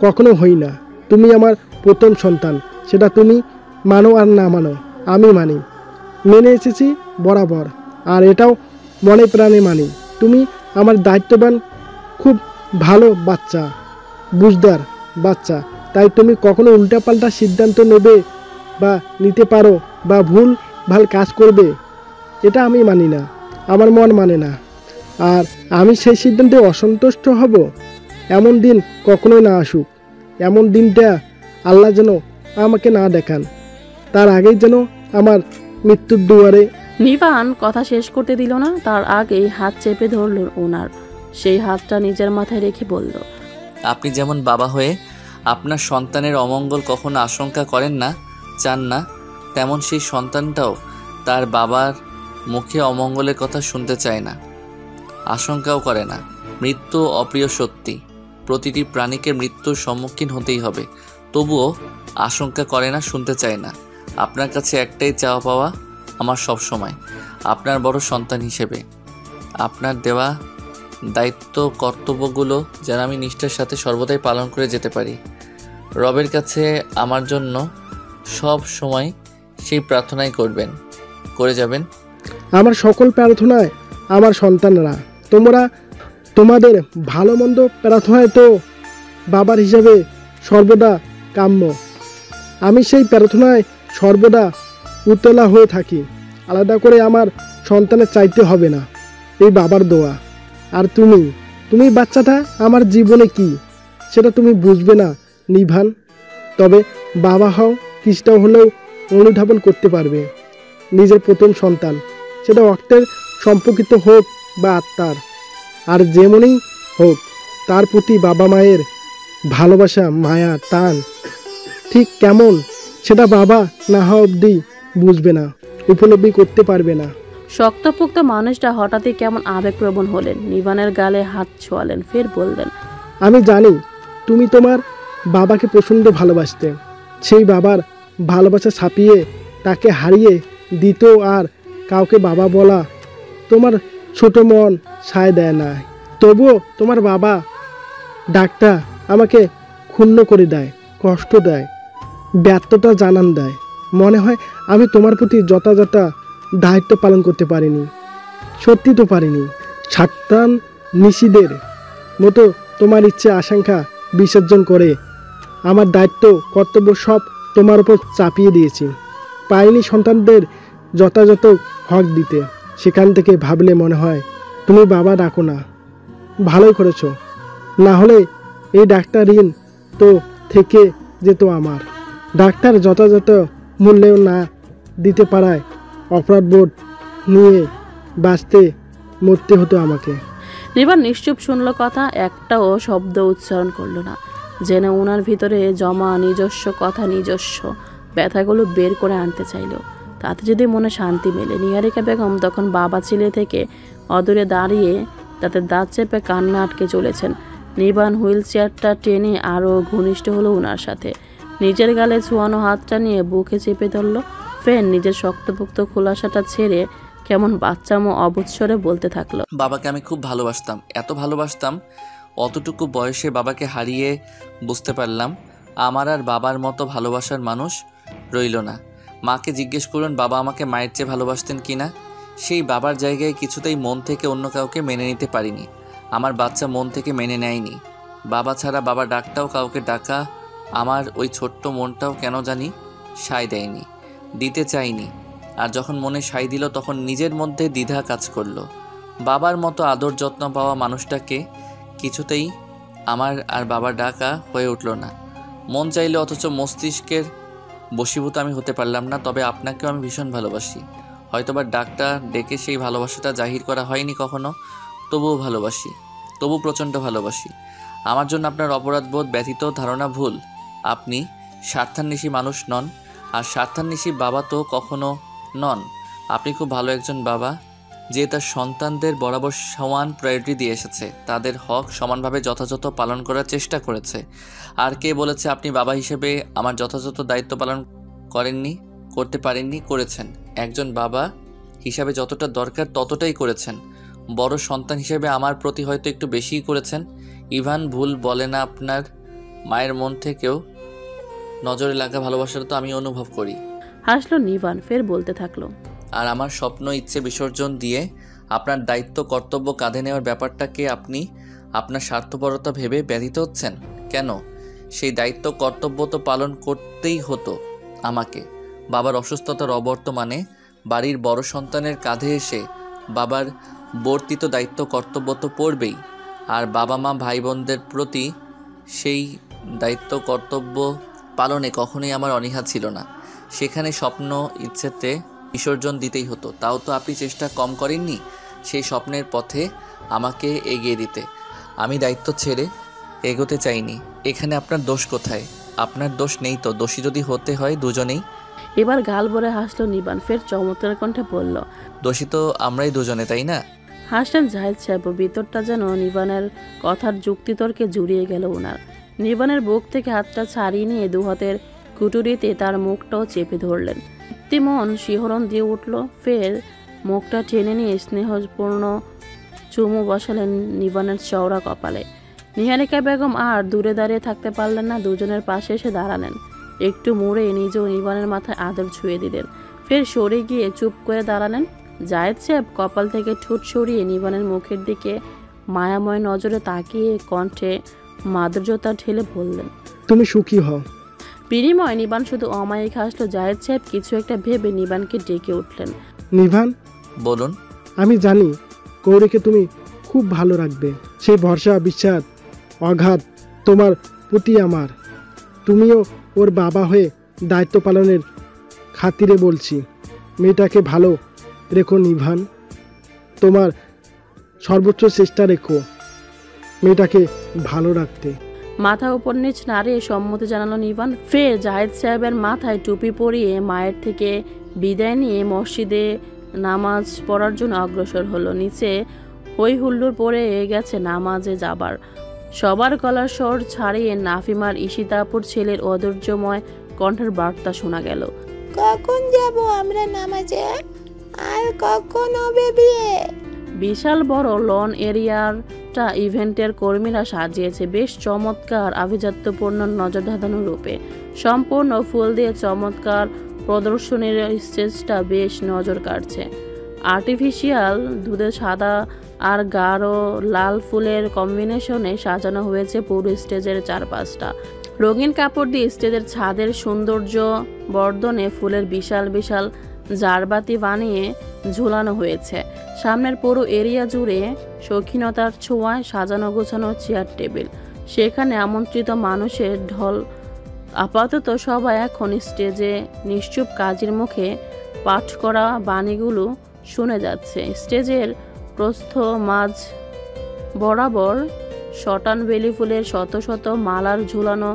কখনো হই না। তুমি আমার প্রথম সন্তান, সেটা তুমি মানো আর না মানো, আমি মানি, মেনে এসেছি বরাবর, আর এটাও মনে প্রাণে মানি। তুমি আমার দায়িত্ববান খুব ভালো বাচ্চা, বুঝদার বাচ্চা, তাই তুমি কখনো উল্টাপাল্টা সিদ্ধান্ত নেবে বা নিতে পারো বা ভুল ভাল কাজ করবে, এটা আমি মানি না, আমার মন মানে না। আর আমি সেই সিদ্ধান্তে অসন্তুষ্ট হব এমন দিন কখনোই না আসুক। এমন দিনটা আল্লাহ যেন আমাকে না দেখান, তার আগেই যেন আমার মৃত্যুর দুয়ারে। নিবান কথা শেষ করতে দিল না, তার আগেই হাত চেপে ধরল ওনার। সেই হাতটা নিজের মাথায় রেখে বলল, আপনি যেমন বাবা হয়ে আপনার সন্তানের অমঙ্গল কখনো আশঙ্কা করেন না, চান না, তেমন সেই সন্তানটাও তার বাবার মুখে অমঙ্গলের কথা শুনতে চায় না, আশঙ্কাও করে না। মৃত্যু অপ্রিয় সত্যি, প্রতিটি প্রাণীকে মৃত্যুর সম্মুখীন হতেই হবে, তবুও আশঙ্কা করে না, শুনতে চায় না। আপনার কাছে একটাই চাওয়া পাওয়া আমার সব সময়, আপনার বড় সন্তান হিসেবে আপনার দেওয়া দায়িত্ব কর্তব্যগুলো যেন আমি নিষ্ঠার সাথে সর্বদাই পালন করে যেতে পারি। রবের কাছে আমার জন্য সব সময় সেই প্রার্থনাই করে যাবেন। আমার সকল প্রার্থনায় আমার সন্তানরা, তোমরা তোমাদের ভালো মন্দ প্রার্থনায় তো বাবার হিসাবে সর্বদা কাম্য। আমি সেই প্রার্থনায় সর্বদা উতলা হয়ে থাকি। আলাদা করে আমার সন্তানের চাইতে হবে না এই বাবার দোয়া। আর তুমি বাচ্চাটা আমার জীবনে কি সেটা তুমি বুঝবে না নিভান, তবে বাবা হও কিছুটা হলেও অনুধাবন করতে পারবে। নিজের প্রথম সন্তান, সেটা রক্তের সম্পর্কিত হোক বা আত্মার, আর যেমনই হোক, তার প্রতি বাবা মায়ের ভালোবাসা, মায়া, টান ঠিক কেমন সেটা বাবা না হওয়া অবধি বুঝবে না, উপলব্ধি করতে পারবে না। শক্তপোক্ত মানুষটা হঠাৎই কেমন আবেগপ্রবণ হলেন। নিবানের গালে হাত ছোঁয়ালেন, ফের বললেন, আমি জানি তুমি তোমার বাবাকে প্রচণ্ড ভালোবাসতে। সেই বাবার ভালোবাসা ছাপিয়ে তাকে হারিয়ে দিতেও আর কাউকে বাবা বলা তোমার ছোট মন সায় দেয় না। তবুও তোমার বাবা ডাকটা আমাকে ক্ষুণ্ণ করে দেয়, কষ্ট দেয়, ব্যর্থতা জানান দেয়। মনে হয় আমি তোমার প্রতি যথাযথ দায়িত্ব পালন করতে পারিনি, সত্যি তো পারিনি। সাত্তান নিশিদের মতো তোমার ইচ্ছে আকাঙ্ক্ষা বিসর্জন করে আমার দায়িত্ব কর্তব্য সব তোমার উপর চাপিয়ে দিয়েছি। পাইনি সন্তানদের যথাযথ হক দিতে। সেখান থেকে ভাবলে মনে হয় তুমি বাবা ডাকো না, ভালোই করেছ, না হলে এই ডাক্তার ঋণ তো থেকে যেত আমার। ডাক্তার যথাযথ মূল্যেও না দিতে পারায় অপরাধবোধ নিয়ে বাঁচতে মরতে হতো আমাকে। নিবান নিশ্চুপ শুনল কথা, একটাও শব্দ উচ্চারণ করলো না, যেন ওনার ভিতরে জমা নিজস্ব কথা, নিজস্ব ব্যথাগুলো বের করে আনতে চাইল। তাতে যদি মনে শান্তি মেলে। নিহারিকা বেগম তখন বাবা ছেলে থেকে অদূরে দাঁড়িয়ে তাতে দাঁত চেপে কান্না আটকে চলেছেন। নিবান হুইল চেয়ারটা টেনে আরও ঘনিষ্ঠ হলো ওনার সাথে। নিজের গালে ছোঁয়ানো হাতটা নিয়ে বুকে চেপে ধরল। ফের নিজের শক্তপোক্ত খোলাসাটা ছেড়ে কেমন বাচ্চামো অবৎসরে বলতে থাকলো। বাবাকে আমি খুব ভালোবাসতাম, এত ভালোবাসতাম অতটুকু বয়সে বাবাকে হারিয়ে বুঝতে পারলাম আমার আর বাবার মতো ভালোবাসার মানুষ রইল না। মাকে জিজ্ঞেস করুন বাবা আমাকে মায়ের চেয়ে ভালোবাসতেন কি না। সেই বাবার জায়গায় কিছুতেই মন থেকে অন্য কাউকে মেনে নিতে পারিনি। আমার বাচ্চা মন থেকে মেনে নেয়নি। বাবা ছাড়া বাবা ডাকটাও কাউকে ডাকা আমার ওই ছোট্ট মনটাও কেন জানি সায় দেয়নি, দিতে চাইনি। আর যখন মনে সায় দিল তখন নিজের মধ্যে দ্বিধা কাজ করলো। বাবার মতো আদর যত্ন পাওয়া মানুষটাকে কিছুতেই আমার আর বাবা ডাকা হয়ে উঠল না। মন চাইলে অথচ মস্তিষ্কের বশীভূত আমি হতে পারলাম না। তবে আপনাকেও আমি ভীষণ ভালোবাসি। হয়তোবা ডাকটা ডেকে সেই ভালোবাসাটা জাহির করা হয়নি কখনো, তবুও ভালোবাসি, তবু প্রচণ্ড ভালোবাসি। আমার জন্য আপনার অপরাধবোধ ব্যতীত ধারণা ভুল। আপনি স্বার্থান্বেষী মানুষ নন, আর স্বার্থান্বেষী বাবা তো কখনো নন। আপনি খুব ভালো একজন বাবা, যে তার সন্তানদের বরাবর সমান প্রায়োরিটি দিয়ে এসেছে, তাদের হক সমানভাবে যথাযথ পালন করার চেষ্টা করেছে। আর কে বলেছে আপনি বাবা হিসেবে আমার যথাযথ দায়িত্ব পালন করেননি, করতে পারেননি? করেছেন। একজন বাবা হিসাবে যতটা দরকার ততটাই করেছেন। বড় সন্তান হিসেবে আমার প্রতি হয়তো একটু বেশিই করেছেন। ইভান ভুল বলে না, আপনার মায়ের মন থেকেও নজরে লাগা ভালোবাসাটা তো আমি অনুভব করি। হাসলো নিভান, ফের বলতে থাকলো। আর আমার স্বপ্ন ইচ্ছে বিসর্জন দিয়ে আপনার দায়িত্ব কর্তব্য কাঁধে নেওয়ার ব্যাপারটাকে আপনি আপনার স্বার্থপরতা ভেবে ব্যথিত হচ্ছেন কেন? সেই দায়িত্ব কর্তব্য তো পালন করতেই হতো আমাকে। বাবার অসুস্থতার অবর্তমানে বাড়ির বড় সন্তানের কাঁধে এসে বাবার বর্তিত দায়িত্ব কর্তব্য তো পড়বেই। আর বাবা মা ভাই বোনদের প্রতি সেই দায়িত্ব কর্তব্য পালনে কখনোই আমার অনীহা ছিল না। সেখানে স্বপ্ন ইচ্ছেতে বিসর্জন দিতেই হতো। তাও তো আপনি চেষ্টা কম করেননি সেই স্বপ্নের পথে আমাকে এগিয়ে দিতে। আমি দায়িত্ব ছেড়ে এগোতে চাইনি। এখানে আপনার দোষ কোথায়? আপনার দোষ নেই তো। দোষী যদি হতে হয় দুজনেই। এবার গাল ভরে হাসলো নিবান, ফের চমৎকার কণ্ঠে বলল, দোষী তো আমরাই দুজনে, তাই না? হাসলেন জাহিদ সাহেব। ভিতরটা যেন নিবানের কথার যুক্তিতর্কে জুড়িয়ে গেল ওনার। নিবানের বুক থেকে হাতটা ছাড়িয়ে নিয়ে দু হাতের কুটুরিতে তার মুখটাও চেপে ধরলেন। মন শিহরণ দিয়ে উঠল। ফের মুখটা টেনে নিয়ে স্নেহপূর্ণ চুমু বসালেন নিবানের চওড়া কপালে। নিহারিকা বেগম আর দূরে দাঁড়িয়ে থাকতে পারলেন না, দুজনের পাশে এসে দাঁড়ালেন। একটু মুড়ে নিজেও নিবানের মাথায় আদর ছুঁয়ে দিলেন। ফের সরে গিয়ে চুপ করে দাঁড়ালেন। জায়েদ সাহেব কপাল থেকে ঠোঁট সরিয়ে নিবানের মুখের দিকে মায়াময় নজরে তাকিয়ে কণ্ঠে মাধুর্যতা ঢেলে বললেন, তুমি সুখী হও। বিনিময় নিবান শুধু অমায়িক হাসলো। জায়েদ সাহেব কিছু একটা ভেবে নিবানকে ডেকে উঠলেন। নিভান, বলুন। আমি জানি কৌরিকে তুমি খুব ভালো রাখবে। সেই ভরসা, বিশ্বাস, অগাধ তোমার প্রতি আমার। তুমিও ওর বাবা হয়ে দায়িত্ব পালনের খাতিরে বলছি, মেয়েটাকে ভালো রেখো নিভান। তোমার সর্বোচ্চ চেষ্টা রেখো মেয়েটাকে ভালো রাখতে। মাথা উপর নিচ নাড়িয়ে সম্মতি জানালো নিবান। ফের জাহেদ সাহেবের মাথায় টুপি পরিয়ে মায়ের থেকে বিদায় নিয়ে মসজিদে নামাজ পড়ার জন্য অগ্রসর হলো। নিচে হই হুল্লোড় পড়ে গেছে নামাজে যাবার। সবার গলার স্বর ছাড়িয়ে নাফিমার ঈশিতাপুর ছেলের ঐশ্বর্যময় কণ্ঠের বার্তা শোনা গেল। কখন যাব আমরা নামাজে? আর কখন হবে বিয়ে? বিশাল বড় লন এরিয়াটা ইভেন্টের কর্মীরা সাজিয়েছে বেশ চমৎকার আভিজাত্যপূর্ণ নজর ধাঁধানো রূপে। সম্পূর্ণ ফুল দিয়ে চমৎকার প্রদর্শনীর স্টেজটা বেশ নজর কাটছে। আর্টিফিশিয়াল দুধে সাদা আর গাঢ় লাল ফুলের কম্বিনেশনে সাজানো হয়েছে পুরো স্টেজের চারপাশটা। রঙিন কাপড় দিয়ে স্টেজের ছাদের সৌন্দর্য বর্ধনে ফুলের বিশাল বিশাল জারবাতি বানিয়ে ঝুলানো হয়েছে। সামনের পুরো এরিয়া জুড়ে শৌখিনতার ছোঁয়ায় সাজানো গোছানো চেয়ার টেবিল। সেখানে আমন্ত্রিত মানুষের ঢল। আপাতত সবাই এখন স্টেজে নিশ্চুপ কাজের মুখে পাঠ করা বাণীগুলো শুনে যাচ্ছে। স্টেজের প্রস্থ মাঝ বরাবর শটান বেলি ফুলের শত শত মালার ঝুলানো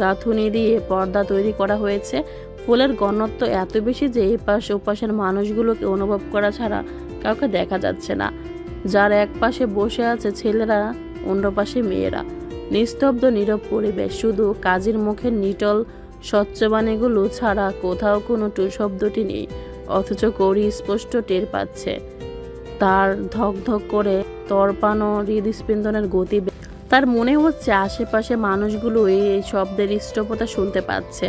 গাঁথুনি দিয়ে পর্দা তৈরি করা হয়েছে। ফুলের ঘনত্ব এত বেশি যে এপাশ ওপাশের মানুষগুলোকে অনুভব করা ছাড়া কাউকে দেখা যাচ্ছে না। যার এক পাশে বসে আছে ছেলেরা, অন্য পাশে মেয়েরা। নিস্তব্ধ নীরব পরিবেশ, শুধু কাজীর মুখের নিটল স্বচ্ছবাণীগুলো ছাড়া কোথাও কোনো টু শব্দটি নেই। অথচ কৌরি স্পষ্ট টের পাচ্ছে তার ধক ধক করে তরপানো হৃদস্পন্দনের গতি। তার মনে হচ্ছে আশেপাশে মানুষগুলো এই শব্দের স্থিরতা শুনতে পাচ্ছে।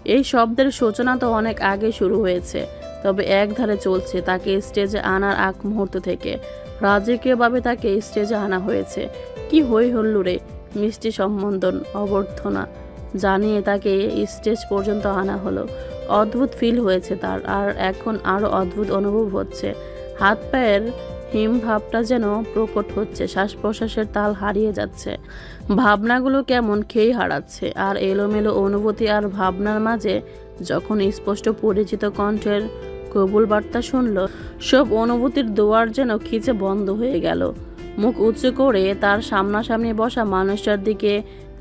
এই শব্দের সূচনা তো অনেক আগে শুরু হয়েছে, তবে একধারে চলছে। তাকে স্টেজে আনার আগ মুহূর্ত থেকে রাজকীয়ভাবে তাকে স্টেজে আনা হয়েছে। কি হই হল্লুরে, মিষ্টি সম্বোধন, অভ্যর্থনা জানিয়ে তাকে স্টেজ পর্যন্ত আনা হলো। অদ্ভুত ফিল হয়েছে তার, আর এখন আরও অদ্ভুত অনুভব হচ্ছে। হাত পায়ের হিমভাবটা যেন প্রকট হচ্ছে, শ্বাস প্রশ্বাসের তাল হারিয়ে যাচ্ছে, ভাবনাগুলো কেমন খেয়ে হারাচ্ছে। আর এলোমেলো অনুভূতি আর ভাবনার মাঝে যখন স্পষ্ট পরিচিত কণ্ঠের কবুল বার্তা শুনল, সব অনুভূতির দুয়ার যেন খিচে বন্ধ হয়ে গেল। মুখ উঁচু করে তার সামনাসামনি বসা মানুষটার দিকে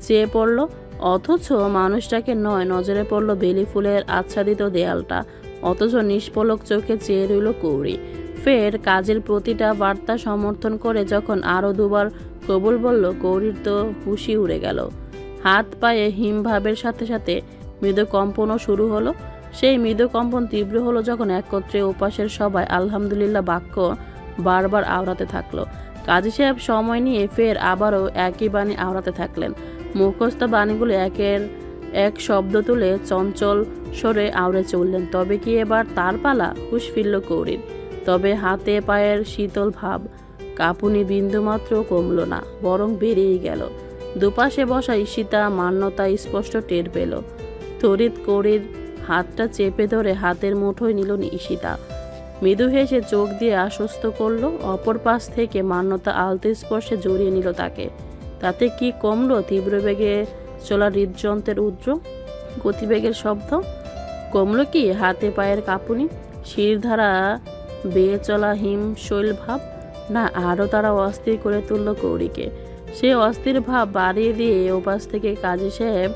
চেয়ে পড়ল, অথচ মানুষটাকে নয়, নজরে পড়ল বেলি ফুলের আচ্ছাদিত দেয়ালটা। অথচ নিষ্পলক চোখে চেয়ে রইল কৌরি। ফের কাজের প্রতিটা বার্তা সমর্থন করে যখন আরও দুবার কবুল বলল, কৌরির তো হুশি উড়ে গেল। হাত পায়ে হিমভাবের সাথে সাথে মৃদু কম্পনও শুরু হলো। সেই মৃদু কম্পন তীব্র হলো যখন একত্রে উপাসের সবাই আলহামদুলিল্লাহ বাক্য বারবার আওড়াতে থাকলো। কাজী সাহেব সময় নিয়ে ফের আবারও একই বাণী আওড়াতে থাকলেন। মুখস্থ বাণীগুলো একের এক শব্দ তুলে চঞ্চল সরে আওড়ে চললেন। তবে কি এবার তার পালা? হুশ ফিরল কৌরির, তবে হাতে পায়ের শীতল ভাব, কাঁপুনি বিন্দুমাত্র কমল না, বরং বেড়েই গেল। দুপাশে বসা ঈশিতা মান্যতা স্পষ্ট টের পেল। তড়িৎ কৌরির হাতটা চেপে ধরে হাতের মুঠোয় নিল ঈশিতা। মৃদু হেসে চোখ দিয়ে আশ্বস্ত করল। অপর পাশ থেকে মান্যতা আলতো স্পর্শে জড়িয়ে নিল তাকে। তাতে কি কমলো তীব্র বেগে চলা হৃদযন্ত্রের উদ্র গতিবেগের শব্দ? কমলো কি হাতে পায়ের কাঁপুনি, শিরধারা বেয়ে চলা হিমশৈল ভাব? না, আরও তারা অস্থির করে তুলল কৌরিকে। সে অস্থির ভাব বাড়িয়ে দিয়ে ওপাশ থেকে কাজী সাহেব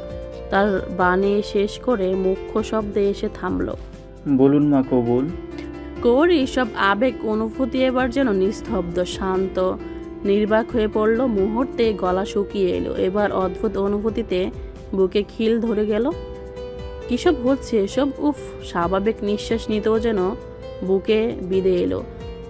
তার বাণী শেষ করে মুখ্য শব্দে এসে থামল। বলুন মা কবুল। কৌরি সব আবেগ অনুভূতি এবার যেন নিস্তব্ধ, শান্ত, নির্বাক হয়ে পড়ল। মুহূর্তে গলা শুকিয়ে এলো। এবার অদ্ভুত অনুভূতিতে বুকে খিল ধরে গেল। কিসব হচ্ছে এসব? উফ! স্বাভাবিক নিঃশ্বাস নিতেও যেন বুকে বিঁধে এলো।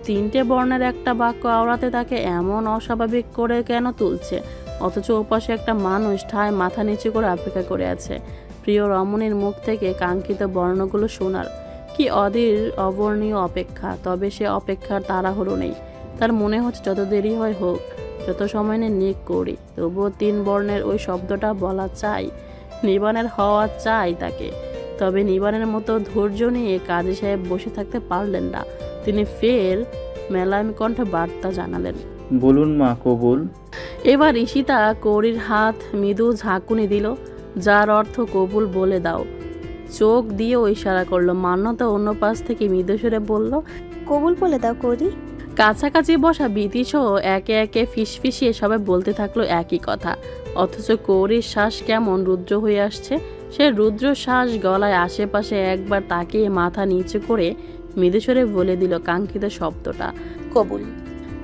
তিনটে বর্ণের একটা বাক্য আওড়াতে তাকে এমন অস্বাভাবিক করে কেন তুলছে? অথচ ওপাশে একটা মানুষ ঠায় মাথা নিচু করে অপেক্ষা করে আছে প্রিয় রমণীর মুখ থেকে কাঙ্ক্ষিত বর্ণগুলো শোনার। কি অধীর অবর্ণীয় অপেক্ষা! তবে সে অপেক্ষার তাড়াহুড়ো নেই। তার মনে হচ্ছে যত দেরি হয় হোক, যত সময় নেই নিক করি, তবুও তিন বর্ণের ওই শব্দটা বলা চাই, নিবানের হওয়া চাই তাকে। তবে নিবানের মতো ধৈর্য নিয়ে কাজী সাহেব বসে থাকতে পারলেন না। তিনি ফের মেলামি কণ্ঠে বার্তা জানালেন, বলুন মা কবুল। এবার ঈশিতা কৌরির হাত মৃদু ঝাঁকুনি দিল, যার অর্থ কবুল বলে দাও। চোখ দিয়েও ইশারা করলো। মান্যতা অন্য পাশ থেকে মৃদু সুরে বলল, কবুল বলে দাও কৌরি। কাছাকাছি বসা বিতিসহ একে একে ফিসফিসিয়ে সবাই বলতে থাকলো একই কথা। অথচ কৌরির শ্বাস কেমন রুদ্র হয়ে আসছে। সে রুদ্র শ্বাস গলায় আশেপাশে একবার তাকিয়ে মাথা নিচু করে মৃদুস্বরে বলে দিল কাঙ্ক্ষিত শব্দটা, কবুল।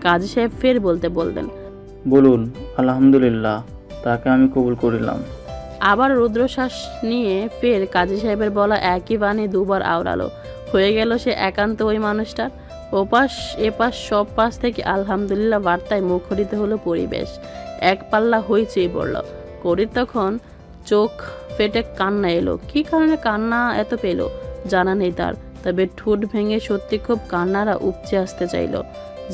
কাজী সাহেব ফের বলতে বললেন, বলুন আলহামদুলিল্লাহ, তাকে আমি কবুল করিলাম। আবার রুদ্রশ্বাস নিয়ে ফের কাজী সাহেবের বলা একই বাণী দুবার আওড়ালো। হয়ে গেল সে একান্ত ওই মানুষটার। ওপাশ এপাশ সব পাশ থেকে আলহামদুলিল্লাহ বার্তায় মুখরিত হলো পরিবেশ। এক পাল্লা হইচই পড়ল। করির তখন চোখ ফেটে কান্না এলো। কি কারণে কান্না এত পেল জানা নেই তার, তবে ঠোঁট ভেঙে সত্যি খুব কান্নারা উপচে আসতে চাইল।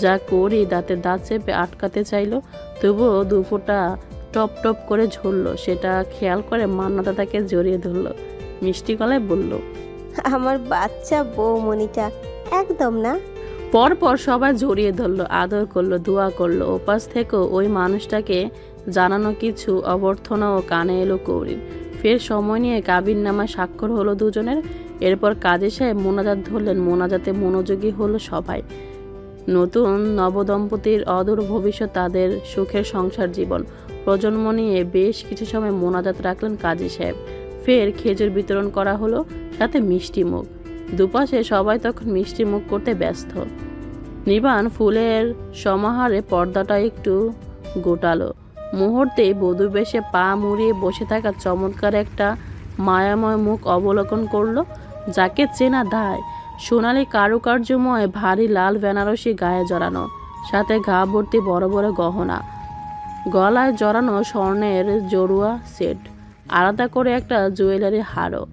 যা করি দাঁতে দাঁত চেপে আটকাতে চাইল, তবুও দুফোঁটা টপ টপ করে ঝরল। সেটা খেয়াল করে মান্যতা তাকে জড়িয়ে ধরল, মিষ্টি গলায় বলল, আমার বাচ্চা বৌমণিটা একদম না। পরপর সবাই জড়িয়ে ধরলো, আদর করলো, দোয়া করলো। ওপাশ থেকেও ওই মানুষটাকে জানানো কিছু অভ্যর্থনাও কানে এলো কৌরির। ফের সময় নিয়ে কাবিননামায় স্বাক্ষর হলো দুজনের। এরপর কাজী সাহেব মোনাজাত ধরলেন। মোনাজাতে মনোযোগী হলো সবাই। নতুন নবদম্পতির অদূর ভবিষ্যৎ, তাদের সুখের সংসার জীবন, প্রজন্ম নিয়ে বেশ কিছু সময় মোনাজাত রাখলেন কাজী সাহেব। ফের খেজুর বিতরণ করা হলো, সাথে মিষ্টি মুখ। দুপাশে সবাই তখন মিষ্টি মুখ করতে ব্যস্ত। নিবান ফুলের সমাহারে পর্দাটা একটু গোটালো। মুহূর্তেই বধূ বেশে পা মুড়িয়ে বসে থাকা চমৎকার একটা মায়াময় মুখ অবলোকন করলো, যাকে চেনা দায়। সোনালি কারুকার্যময় ভারী লাল বেনারসি গায়ে জড়ানো, সাথে ঘা ভর্তি বড় বড় গহনা, গলায় জড়ানো স্বর্ণের জড়ুয়া সেট, আলাদা করে একটা জুয়েলারি হারও,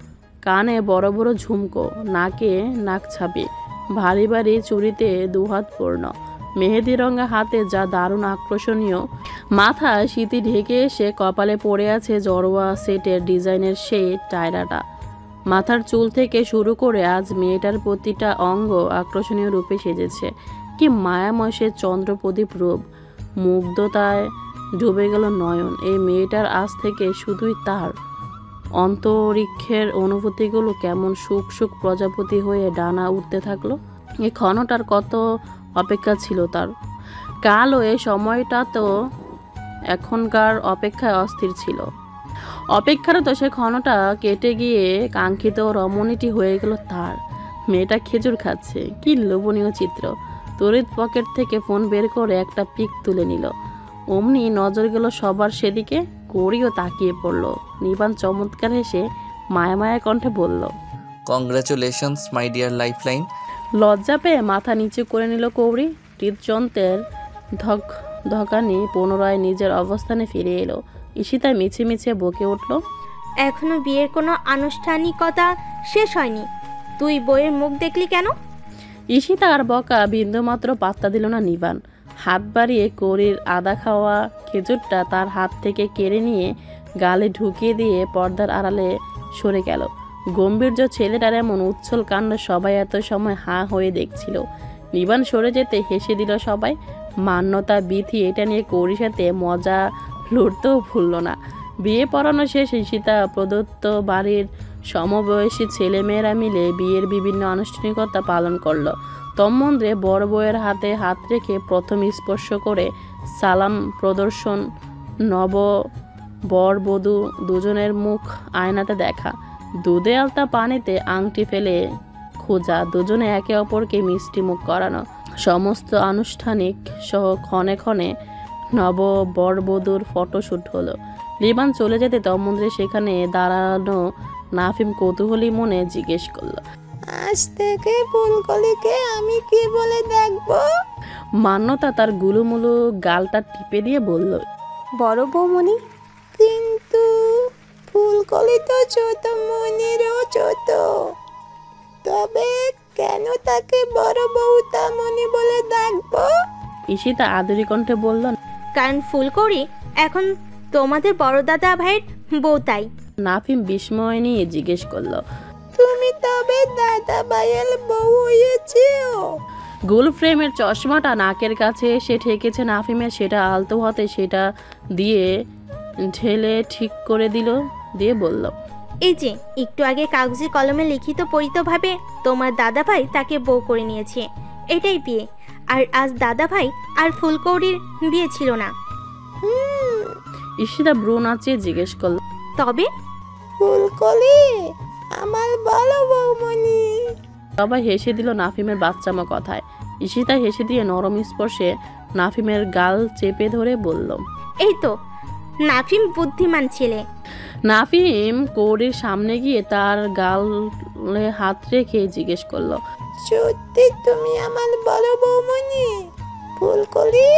কানে বড় বড় ঝুমকো, নাকে নাকছাবি, ভারী ভারী চুড়িতে দুহাত পূর্ণ, মেহেদি রঙা হাতে যা দারুণ আকর্ষণীয়। মাথায় শীতি ঢেকে এসে কপালে পড়ে আছে জড়োয়া সেটের ডিজাইনের সেই টায়রাটা। মাথার চুল থেকে শুরু করে আজ মেয়েটার প্রতিটা অঙ্গ আকর্ষণীয় রূপে সেজেছে। কি মায়াময় সে চন্দ্রপ্রদীপ রূপ, মুগ্ধতায় ডুবে গেল নয়ন। এই মেয়েটার আজ থেকে শুধুই তার অন্তরিক্ষের অনুভূতিগুলো কেমন সুখ সুখ প্রজাপতি হয়ে ডানা উঠতে থাকলো। এই ক্ষণটার কত অপেক্ষা ছিল তার। কালও এই সময়টা তো এখনকার অপেক্ষায় অস্থির ছিল। অপেক্ষারও তো সে ক্ষণটা কেটে গিয়ে কাঙ্ক্ষিত রমণীটি হয়ে গেল তার। মেয়েটা খেজুর খাচ্ছে, কি লোভনীয় চিত্র। তড়িৎ পকেট থেকে ফোন বের করে একটা পিক তুলে নিল। অমনি নজর গেল সবার সেদিকে। কৌরিও তাকিয়ে পড়ল। নিবান চমৎকার হেসে মায়া মায়া কণ্ঠে বলল, কংগ্রাচুলেশনস মাই ডিয়ার লাইফলাইন। লজ্জা পেয়ে মাথা নিচু করে নিল কৌরি। হৃদযন্ত্রের ধক ধকানি পুনরায় নিজের অবস্থানে ফিরে এলো। ঈশিতা মিছে মিছে বকে উঠল, এখনো বিয়ের কোনো আনুষ্ঠানিকতা শেষ হয়নি, তুই বইয়ের মুখ দেখলি কেন? ঈশিতা আর বকা বিন্দুমাত্র পাত্তা দিল না নিবান। হাত বাড়িয়ে কৌরির আদা খাওয়া খেজুরটা তার হাত থেকে কেড়ে নিয়ে গালে ঢুকিয়ে দিয়ে পর্দার আড়ালে সরে গেল। গম্ভীর্য ছেলেটার এমন উচ্ছল কাণ্ড সবাই এত সময় হাঁ হয়ে দেখছিল। নিবান সরে যেতে হেসে দিল সবাই। মান্যতা বিধি এটা নিয়ে কৌরির সাথে মজা লুটতেও ভুলল না। বিয়ে পড়ানো শেষ। ঈশিতা প্রদত্ত বাড়ির সমবয়সী ছেলেমেয়েরা মিলে বিয়ের বিভিন্ন আনুষ্ঠানিকতা পালন করলো। তন্মধ্যে বড় বউয়ের হাতে হাত রেখে প্রথম স্পর্শ করে সালাম প্রদর্শন, নব বর বধূ দুজনের মুখ আয়নাতে দেখা, দুধে আলতা পানিতে আংটি ফেলে খোঁজা, দুজনে একে অপরকে মিষ্টি মুখ করানো, সমস্ত আনুষ্ঠানিক সহ ক্ষণে ক্ষণে নব বর বধূর ফটোশ্যুট হলো। নিবান চলে যেতে তন্মধ্যে সেখানে দাঁড়ানো নাফিম কৌতূহলী মনে জিজ্ঞেস করলো, আজ থেকে ফুলকলিকে আমি কি বলে দেখবো? মান্যতা তার গুলুমুলু গালটা টিপে দিয়ে বলল, বড় বৌমনি। কিন্তু ফুলকলি তো ছোট মনিরও ছোট, তবে কেন তাকে বড় বউতা মনি বলে ডাকবো? ঈশিতা আদুরি কণ্ঠে বলল, কারণ ফুলকড়ি এখন তোমাদের বড় দাদা ভাইয়ের বউ, তাই। নাফিম বিস্ময় নিয়ে জিজ্ঞেস করলো, তুমি তবে দাদা ভাইয়ের বউ হয়েছো? গোল ফ্রেমের চশমাটা নাকের কাছে এসে ঠেকেছে নাফিমের, সেটা আলতো হাতে সেটা দিয়ে ঢেলে ঠিক করে দিল, দিয়ে বলল, এই যে একটু আগে কাগজে কলমে লিখিত পরিতভাবে তোমার দাদা ভাই তাকে বউ করে নিয়েছে, এটাই বিয়ে। আর আজ দাদা ভাই আর ফুলকৌড়ির বিয়ে ছিল না। ঈশিতা ব্রু নাচিয়ে জিজ্ঞেস করল, তবে ফুলকলি আমার বলো বৌমনি। সবাই হেসে দিল নাফিমের বাচ্চামো কথায়। ঈশিতা হেসে দিয়ে নরম স্পর্শে নাফিমের গাল চেপে ধরে বলল, এই তো নাফিম বুদ্ধিমান ছেলে। নাফিম কৌরির সামনে গিয়ে তার গালে হাত রেখে জিজ্ঞেস করলো, সত্যি তুমি আমার বড় বৌমনি ফুলকলি?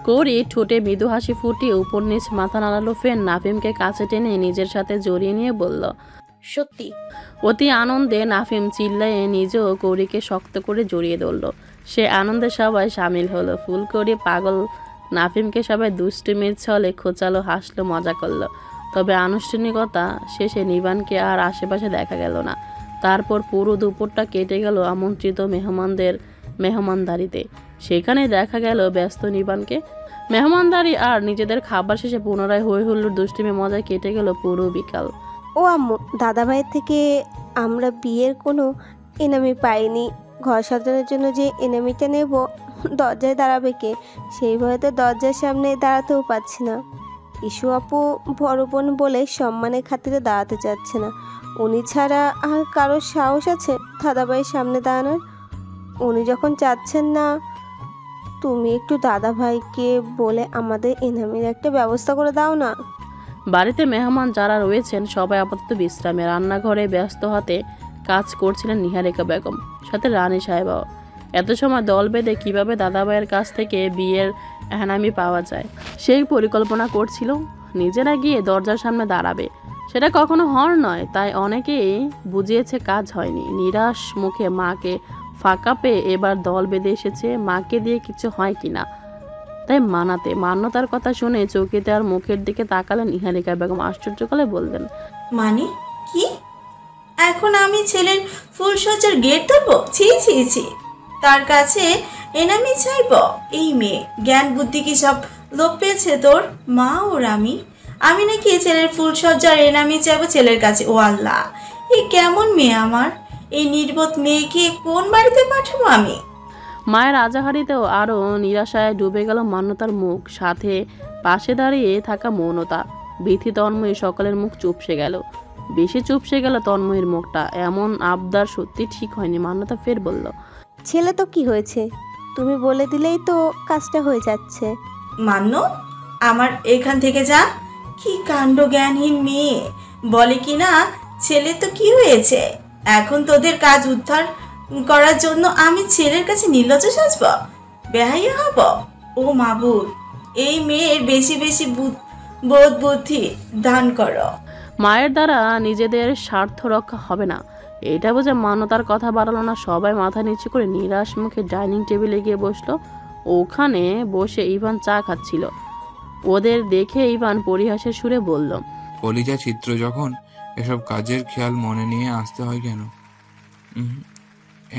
কৌরি ঠোঁটে মৃদু হাসি ফুটিয়ে উপর নিচ মাথা নাড়ালো। ফের নাফিমকে কাছে টেনে নিজের সাথে জড়িয়ে নিয়ে বলল, সত্যি। অতি আনন্দে নাফিম চিল্লায়ে নিজেও কৌরিকে শক্ত করে জড়িয়ে ধরল। সে আনন্দে সবাই সামিল হলো। ফুলকৌরি পাগল নাফিমকে সবাই দুষ্টুমির ছলে খোঁচালো, হাসলো, মজা করলো। তবে আনুষ্ঠানিকতা শেষে নিবানকে আর আশেপাশে দেখা গেল না। তারপর পুরো দুপুরটা কেটে গেল আমন্ত্রিত মেহমানদের মেহমানদারিতে। সেখানে দেখা গেল ব্যস্ত নিবানকে। মেহমানদারি আর নিজেদের খাবার শেষে পুনরায় হই হুল্লোড় দুষ্টুমি মজায় কেটে গেল পুরো বিকাল। ও আম্মু, দাদা ভাইয়ের থেকে আমরা বিয়ের কোনো এনামি পাইনি। ঘর সাজানোর জন্য যে এনামিটা নেব, দরজায় দাঁড়াবে কে? সেই ভয়ে তো দরজার সামনে দাঁড়াতেও পাচ্ছি না। ইস্যু আপু বড় বোন বলে সম্মানের খাতিরে দাঁড়াতে চাচ্ছে না। উনি ছাড়া আর কারোর সাহস আছে দাদাভাইয়ের সামনে দাঁড়ানোর? উনি যখন চাচ্ছেন না, তুমি একটু দাদা ভাইকে বলে আমাদের এনামির একটা ব্যবস্থা করে দাও না। বাড়িতে মেহমান যারা রয়েছেন সবাই আপাতত বিশ্রামে। রান্নাঘরে ব্যস্ত হাতে কাজ করছিলেন নিহারিকা বেগম, সাথে রানী সাহেবাও। এত সময় দল বেঁধে কীভাবে দাদাভাইয়ের কাছ থেকে বিয়ের এহনামি পাওয়া যায় সেই পরিকল্পনা করছিল। নিজেরা গিয়ে দরজার সামনে দাঁড়াবে, সেটা কখনো হওয়ার নয়। তাই অনেকেই বুঝিয়েছে কাজ হয়নি। নিরাশ মুখে মাকে ফাঁকা পেয়ে এবার দল বেঁধে এসেছে মাকে দিয়ে কিছু হয় কিনা তাই মানাতে। মান্যতার কথা শুনে চৌকিতে আর মুখের দিকে তাকালেন নিহারিকা বেগম। আশ্চর্য করে বললেন, মানে কি? এখন আমি ছেলের ফুলসজ্জার গেট ধরবো? ছি ছি ছি, তার কাছে এনামি চাইব? এই মেয়ে জ্ঞান বুদ্ধি কি সব লোপ পেয়েছে তোর? মা ওর আমি নাকি ছেলের ফুলসজ্জার এনামি চাইবো ছেলের কাছে? ও আল্লাহ, এই কেমন মেয়ে আমার! এই নির্বোধ মেয়েকে কোন বাড়িতে পাঠাবো আমি? মায়ের আজাহারিতেও আরও নিরাশায় ডুবে গেল মান্যতার মুখ, সাথে পাশে দাঁড়িয়ে থাকা মৌনতা। বিথি তন্ময়ী সকলের মুখ চুপসে গেল। বেশি চুপসে গেল তন্ময়ীর মুখটা। এমন আবদার সত্যি ঠিক হয়নি। মান্যতা ফের বলল, ছেলে তো কি হয়েছে, তুমি বলে দিলেই তো কাজটা হয়ে যাচ্ছে। মান্য, আমার এখান থেকে যা। কি কাণ্ড জ্ঞানহীন মেয়ে! বলে কি না ছেলে তো কি হয়েছে, এখন তোদের কাজ উদ্ধার করার জন্য আমি ছেলের কাছে নির্লজ্জ সাজব, বেহাইয়া হব? ও মাবুদ, এই মেয়ের বেশি বেশি বোধ বুদ্ধি দান করো। মায়ের দ্বারা নিজেদের স্বার্থ রক্ষা হবে না, এটা বোঝে মান্যতার কথা বাড়ালো না। সবাই মাথা নিচু করে নিরাশ মুখে ডাইনিং টেবিলে গিয়ে বসলো। ওখানে বসে ইভান চা খাচ্ছিল। ওদের দেখে ইভান পরিহাসের সুরে বলল, কলিজা চিত্র যখন এসব কাজের খেয়াল মনে নিয়ে আসতে হয় কেন?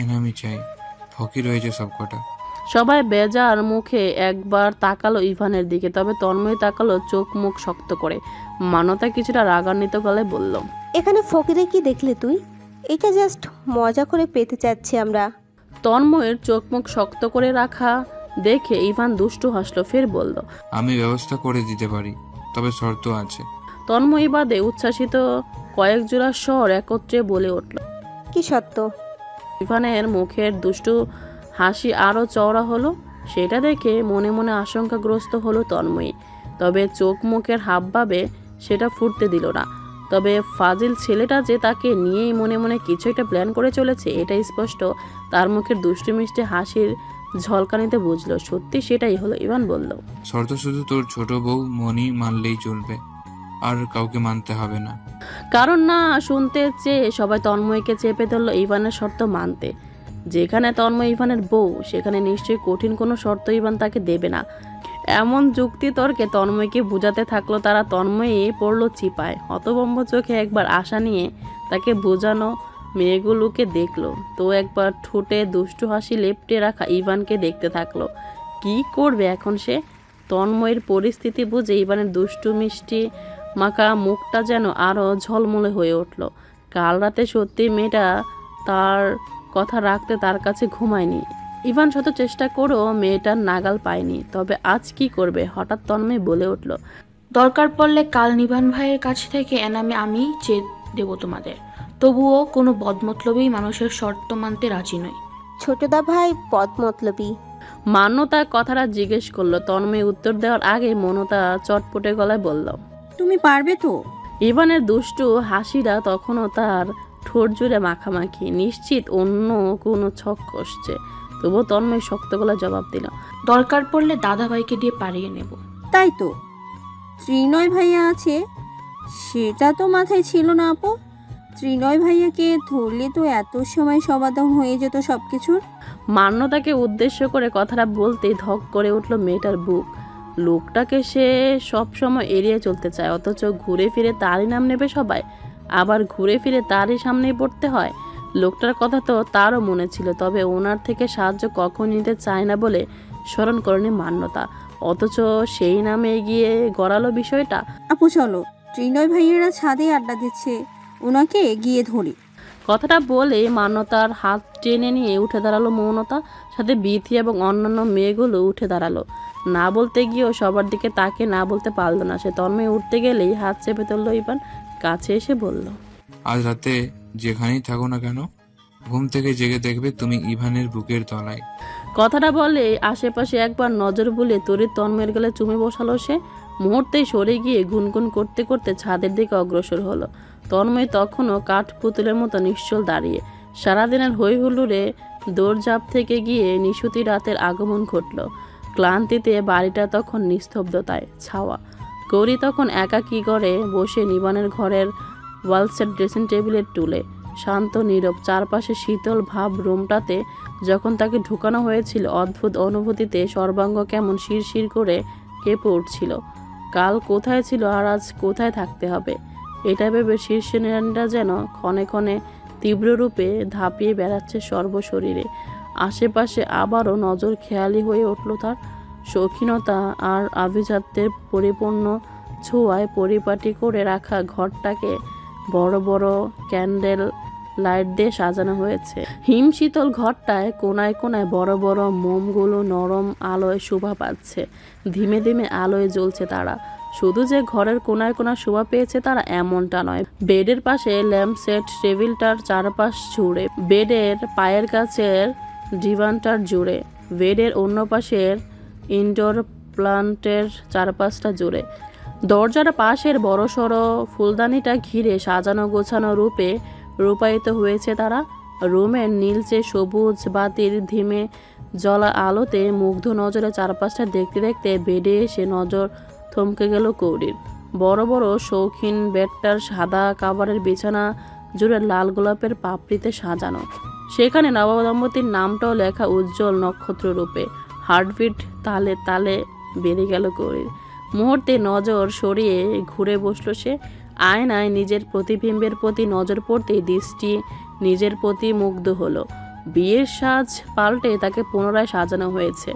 এনামি চাই, ফকির হয়েছে সবকটা। সবাই বেজার মুখে একবার তাকালো ইভানের দিকে, তবে তন্ময় তাকালো চোখ মুখ শক্ত করে। মান্যতা কিছুটা রাগান্বিত গলায় বলল, এখানে ফকিরে কি দেখলে তুই? এটা জাস্ট মজা করে পেতে চাচ্ছি আমরা। তন্ময়ের চোখ মুখ শক্ত করে রাখা দেখে ইভান দুষ্টু হাসলো। ফের বলল, আমি ব্যবস্থা করে দিতে পারি, তবে শর্ত আছে। তন্ময়ী বাদে উচ্ছ্বাসিত কয়েক জোড়া স্বর একত্রে বলে উঠল, কি সত্য? ইভানের মুখের দুষ্টু হাসি আরও চওড়া হলো। সেটা দেখে মনে মনে আশঙ্কাগ্রস্ত হলো তন্ময়ী, তবে চোখ মুখের হাবভাবে সেটা ফুটতে দিল না। তবে ফাজিল ছেলেটা যে তাকে নিয়েই মনে মনে কিছু একটা প্ল্যান করে চলেছে এটাই স্পষ্ট তার মুখের দুষ্টু মিষ্টি হাসির ঝলকানিতে বুঝলো। সত্যি সেটাই হলো। ইভান বলল, শর্ত শুধু তোর ছোট বউ মনি মানলেই চলবে, আর কাউকে মানতে হবে না। কারণ না শুনতে চেয়ে সবাই তন্ময়কে চেপে ধরলো ইভানের শর্ত মানতে। যেখানে তন্ময় ইভানের বউ, সেখানে নিশ্চয়ই কঠিন কোনো শর্ত ইভান তাকে দেবে না। এমন যুক্তি তর্কে তন্ময়কে বুঝাতে থাকলো তারা। তন্ময়ী পড়লো চিপায়। হতভম্ব চোখে একবার আশা নিয়ে তাকে বোঝানো মেয়েগুলোকে দেখলো, তো একবার ঠোঁটে দুষ্টু হাসি লেপটে রাখা ইভানকে দেখতে থাকলো। কি করবে এখন সে? তন্ময়ের পরিস্থিতি বুঝে ইভানের দুষ্টু মিষ্টি মাখা মুখটা যেন আরও ঝলমলে হয়ে উঠল। কাল রাতে সত্যি মেয়েটা তার কথা রাখতে তার কাছে ঘুমায়নি। ইভান শত চেষ্টা করেও মেয়েটার নাগাল পায়নি। তবে আজ কি করবে? হঠাৎ তন্ময় বলে উঠল, দরকার পড়লে কাল নিভান ভাইয়ের কাছ থেকে এনামে আমি চেয়ে দেব তোমাদের। তবুও কোনো বদমতলবী মানুষের শর্ত মানতে রাজি নই। ছোটদা ভাই বদমতলবী। মান্যতা কথাটা জিজ্ঞেস করলো। তন্ময় উত্তর দেওয়ার আগে মনতা চটপটে গলায় বলল, তুমি পারবে তো? ইভানের দুষ্টু হাসিটা তখনও তার ঠোঁট জুড়ে মাখামাখি, নিশ্চিত অন্য কোনো ছক কষছে। তবুও তন্ময় শক্ত গলায় জবাব দিল, দরকার পড়লে দাদা ভাইকে দিয়ে পারিয়ে নেব। তাই তো, ত্রিনয় ভাইয়া আছে, সেটা তো মাথায় ছিল না আপু। ত্রিনয় ভাইয়াকে ধরলে তো এত সময় সমাধান হয়ে যেত সবকিছুর। মান্যতাকে উদ্দেশ্য করে কথাটা বলতেই ধক করে উঠল মেয়েটার বুক। লোকটাকে সে সব সময় এড়িয়ে চলতে চায়, অথচ ঘুরে ফিরে তারই নাম নেবে সবাই, আবার ঘুরে ফিরে তারই সামনেই পড়তে হয়। লোকটার কথা তো তারও মনে ছিল, তবে ওনার থেকে সাহায্য কখন নিতে চায় না বলে স্মরণ করেনি মান্যতা। অথচ সেই নামে গিয়ে গড়ালো বিষয়টা। আপু চলো, ত্রিনয় ভাইয়েরা ছাদে আড্ডা দিচ্ছে, ওনাকে গিয়ে ধরি। কথাটা বলে মান্যতার হাত টেনে নিয়ে উঠে দাঁড়ালো মৌনতা, সাথে বিথি এবং অন্যান্য মেয়েগুলো উঠে দাঁড়ালো। না বলতে গিয়েও সবার দিকে তাকে না বলতে পারল না সে। তন্ময় উঠতে গেলেই হাত চেপে ধরল ইভান, কাছে এসে বলল, আজ রাতে যেখানেই থাকো না কেন, ঘুম থেকে জেগে দেখবে তুমি ইভানের বুকের তলায়। কথাটা বলে আশেপাশে একবার নজর বুলিয়ে তড়িৎ তন্ময়ের গেলে চুমে বসালো সে। মুহূর্তেই সরে গিয়ে গুনগুন করতে করতে ছাদের দিকে অগ্রসর হলো। তন্ময় তখনও কাঠপুতুলের মতো নিশ্চল দাঁড়িয়ে। সারাদিনের হই হুল্লোড়ে দৌড়ঝাঁপ থেকে গিয়ে নিশুতি রাতের আগমন ঘটল। ক্লান্তিতে বাড়িটা তখন নিস্তব্ধতায় ছাওয়া। গৌরী তখন একাকী করে বসে নিবানের ঘরের ওয়ালসেট ড্রেসিং টেবিলের টুলে, শান্ত নীরব, চারপাশে শীতল ভাব। রুমটাতে যখন তাকে ঢুকানো হয়েছিল অদ্ভুত অনুভূতিতে সর্বাঙ্গ কেমন শিরশির করে কেঁপে উঠছিল। কাল কোথায় ছিল আর আজ কোথায় থাকতে হবে, এটা ভেবে শীর্ষেরা যেন ক্ষণে ক্ষণে তীব্র রূপে ধাপিয়ে বেড়াচ্ছে সর্বশরীরে। আশেপাশে আবারও নজর খেয়ালি হয়ে উঠল তার। শৌখিনতা আর আভিজাত্যের পরিপূর্ণ ছোঁয়ায় পরিপাটি করে রাখা ঘরটাকে বড় বড় ক্যান্ডেল লাইট দিয়ে সাজানো হয়েছে। হিমশীতল ঘরটায় কোনায় কোনায় বড় বড় মোমগুলো নরম আলোয় শোভা পাচ্ছে। ধীমে ধীমে আলোয় জ্বলছে তারা। শুধু যে ঘরের কোনায় কোনায় শোভা পেয়েছে তারা এমনটা নয়। বেডের পাশে ল্যাম্প সেট টেবিলটার চারপাশ জুড়ে, বেডের পায়ের কাছের ডিভানটার জুড়ে, বেডের অন্য পাশের ইনডোর প্লান্টের চারপাশটা জুড়ে, দরজার পাশের বড়সড় ফুলদানিটা ঘিরে সাজানো গোছানো রূপে রূপায়িত হয়েছে তারা। রুমের নীলচে সবুজ বাতির ধীমে জ্বলা আলোতে মুগ্ধ নজরে চারপাশটা দেখতে দেখতে বেডে এসে নজর থমকে গেল কৌরির। বড় বড় শৌখিন বেডটার সাদা কাভারের বিছানা জুড়ে লাল গোলাপের পাপড়িতে সাজানো। সেখানে নবদম্পতির নামটাও লেখা উজ্জ্বল নক্ষত্র রূপে। হার্টবিট তালে তালে বেড়ে গেল কৌরির। মুহূর্তে নজর সরিয়ে ঘুরে বসল সে। আয়নায় নিজের প্রতিবিম্বের প্রতি নজর পড়তেই দৃষ্টি নিজের প্রতি মুগ্ধ হলো। বিয়ের সাজ পাল্টে তাকে পুনরায় সাজানো হয়েছে।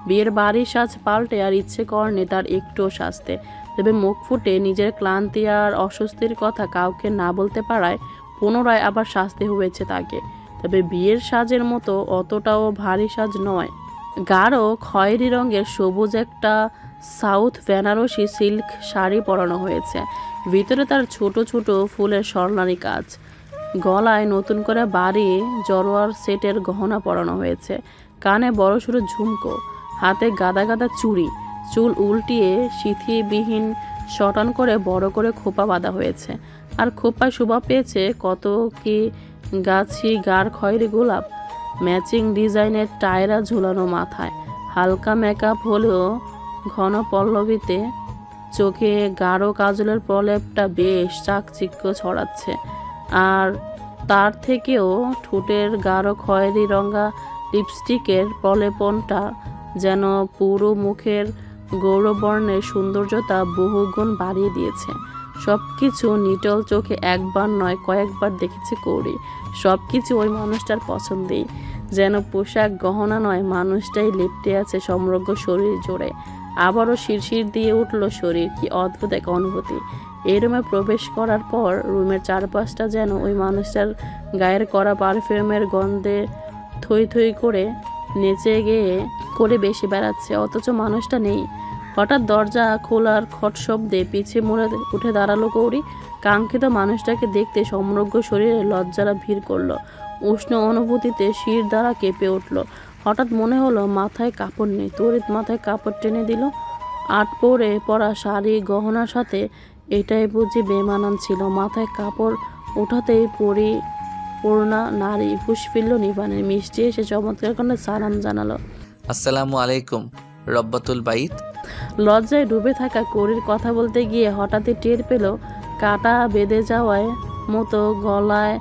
বিয়ের বাড়ির সাজ পাল্টে আর ইচ্ছে করেনি তার একটুও সাজতে। তবে মুখ ফুটে নিজের ক্লান্তি আর অস্বস্তির কথা কাউকে না বলতে পারায় পুনরায় আবার সাজতে হয়েছে তাকে। তবে বিয়ের সাজের মতো অতটাও ভারী সাজ নয়। গাঢ় খয়েরি রঙের সবুজ একটা সাউথ বেনারসি সিল্ক শাড়ি পরানো হয়েছে। ভিতরে তার ছোট ছোট ফুলের স্বর্ণালী কাজ। গলায় নতুন করে বাড়ি জড়োয়ার সেটের গহনা পরানো হয়েছে। কানে বড়সড় ঝুমকো, হাতে গাদা গাদা চুড়ি, চুল উল্টিয়ে সিথিবিহীন শটান করে বড় করে খোপা বাঁধা হয়েছে। আর খোপায় শোভা পেয়েছে কত কি গাছি গাঢ় খয়েরি গোলাপ। ম্যাচিং ডিজাইনের টায়রা ঝুলানো মাথায়। হালকা মেকআপ হলেও ঘন পল্লবীতে চোখে গাঢ় কাজলের প্রলেপটা বেশ চাকচিক্য ছড়াচ্ছে। আর তার থেকেও ঠোঁটের গাঢ় খয়েরি রঙা লিপস্টিকের প্রলেপনটা যেন পুরো মুখের গৌরবর্ণের সৌন্দর্যতা বহুগুণ বাড়িয়ে দিয়েছে। সব কিছু নিটল চোখে একবার নয় কয়েকবার দেখেছে কৌরি। সব কিছু ওই মানুষটার পছন্দেই। যেন পোশাক গহনা নয়, মানুষটাই লেপ্টে আছে সমগ্র শরীর জুড়ে। আবারও শিরশির দিয়ে উঠল শরীর। কি অদ্ভুত এক অনুভূতি। এই রুমে প্রবেশ করার পর রুমের চারপাশটা যেন ওই মানুষটার গায়ের করা পারফিউমের গন্ধে থই থই করে নেচে গিয়ে করে বেশি বেড়াচ্ছে, অথচ মানুষটা নেই। হঠাৎ দরজা খোলার খট শব্দে পিছিয়ে মুড়ে উঠে দাঁড়ালো কৌরি। কাঙ্ক্ষিত মানুষটাকে দেখতে সমগ্র শরীরে লজ্জারা ভিড় করলো। উষ্ণ অনুভূতিতে শির দ্বারা কেঁপে উঠল। হঠাৎ মনে হলো মাথায় কাপড় নেই। তড়িৎ মাথায় কাপড় টেনে দিল। আট পরে পরা শাড়ি গহনার সাথে এটাই বুঝি বেমানান ছিল। মাথায় কাপড় ওঠাতেই পরিপূর্ণা নারী হুঁশ ফিরল নিবানের। মিষ্টি এসে চমৎকার করে সালাম জানালো। আসসালামু আলাইকুম রব্বাতুল বাইত। লজ্জায় ডুবে থাকা কৌরির কথা বলতে গিয়ে হঠাৎই টের পেল কাটা বেঁধে যাওয়ায় মতো গলায়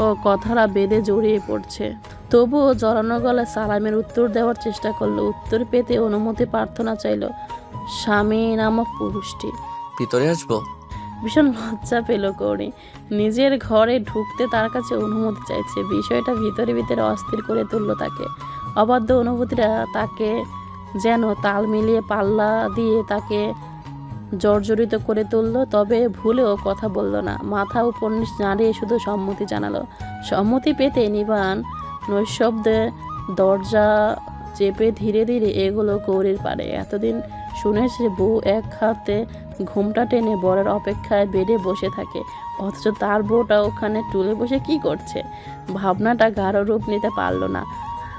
ও কথাটা বেঁধে জড়িয়ে পড়ছে। তবুও জড়ানো গলায় সালামের উত্তর দেওয়ার চেষ্টা করলো। উত্তর পেতে অনুমতি প্রার্থনা চাইল স্বামী নামক পুরুষটি। ভিতরে আসবো? ভীষণ লজ্জা পেল কৌরি। নিজের ঘরে ঢুকতে তার কাছে অনুমতি চাইছে। বিষয়টা ভিতরে ভিতরে অস্থির করে তুলল তাকে। অবাধ্য অনুভূতিটা তাকে যেন তাল মিলিয়ে পাল্লা দিয়ে তাকে জর্জরিত করে তুলল। তবে ভুলেও কথা বলল না। মাথা উপর নিচ নাড়িয়ে শুধু সম্মতি জানালো। সম্মতি পেতে নিবান নৈশব্দে দরজা চেপে ধীরে ধীরে এগুলো কৌরির পারে। এতদিন শুনেছে বউ এক হাতে ঘুমটা টেনে বরের অপেক্ষায় বেডে বসে থাকে, অথচ তার বউটা ওখানে টুলে বসে কি করছে। ভাবনাটা গাঢ় রূপ নিতে পারল না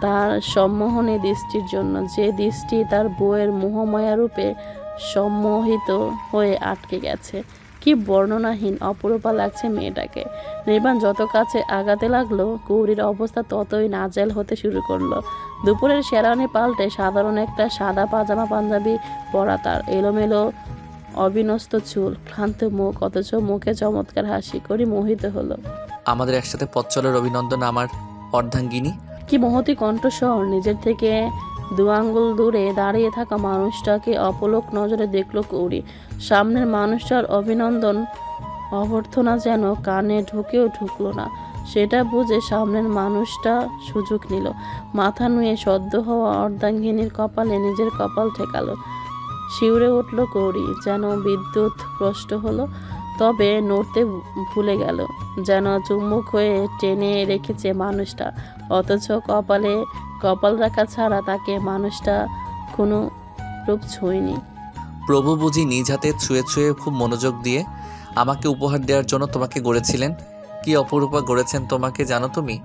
তার সম্মোহনী দৃষ্টির জন্য, যে দৃষ্টি তার বউয়ের মোহমায়া রূপে সম্মোহিত হয়ে আটকে গেছে। কি বর্ণনাহীন অপরূপা লাগছে মেয়েটাকে। নির্বাণ যত কাছে আগাতে লাগলো কৌরির অবস্থা ততই নাজেল হতে শুরু করলো। দুপুরের শেরওয়ানি পাল্টে সাধারণ একটা সাদা পাজামা পাঞ্জাবি পরা, তার এলোমেলো অবিন্যস্ত চুল, ক্লান্ত মুখ, অথচ মুখে চমৎকার হাসি। করি মোহিত হলো। আমাদের একসাথে পথ চলার অভিনন্দন আমার অর্ধাঙ্গিনী। কি মহতি কণ্ঠস্বর। নিজের থেকে 2 আঙ্গুল দূরে দাঁড়িয়ে থাকা মানুষটাকে অপলক নজরে দেখলো কৌরি। সামনের মানুষটার অভিনন্দন অভ্যর্থনা যেন কানে ঢুকেও ঢুকলো না। সেটা বুঝে সামনের মানুষটা সুযোগ নিল। মাথা নুয়ে সদ্য হওয়া অর্ধাঙ্গিনীর কপালে নিজের কপাল ঠেকালো। শিউরে উঠল কৌরি, যেন বিদ্যুৎ স্পষ্ট হলো, তবে নড়তে ভুলে গেল, যেন চুম্বক হয়ে টেনে রেখেছে মানুষটা, অথচ কপালে কপাল রাখা ছাড়া তাকে মানুষটা কোনো রূপ ছুঁয়নি। প্রভু বুঝি নিজ হাতে ছুঁয়ে ছুঁয়ে খুব মনোযোগ দিয়ে আমাকে উপহার দেওয়ার জন্য তোমাকে গড়েছিলেন। কি অপরূপা গড়েছেন তোমাকে জানো তুমি?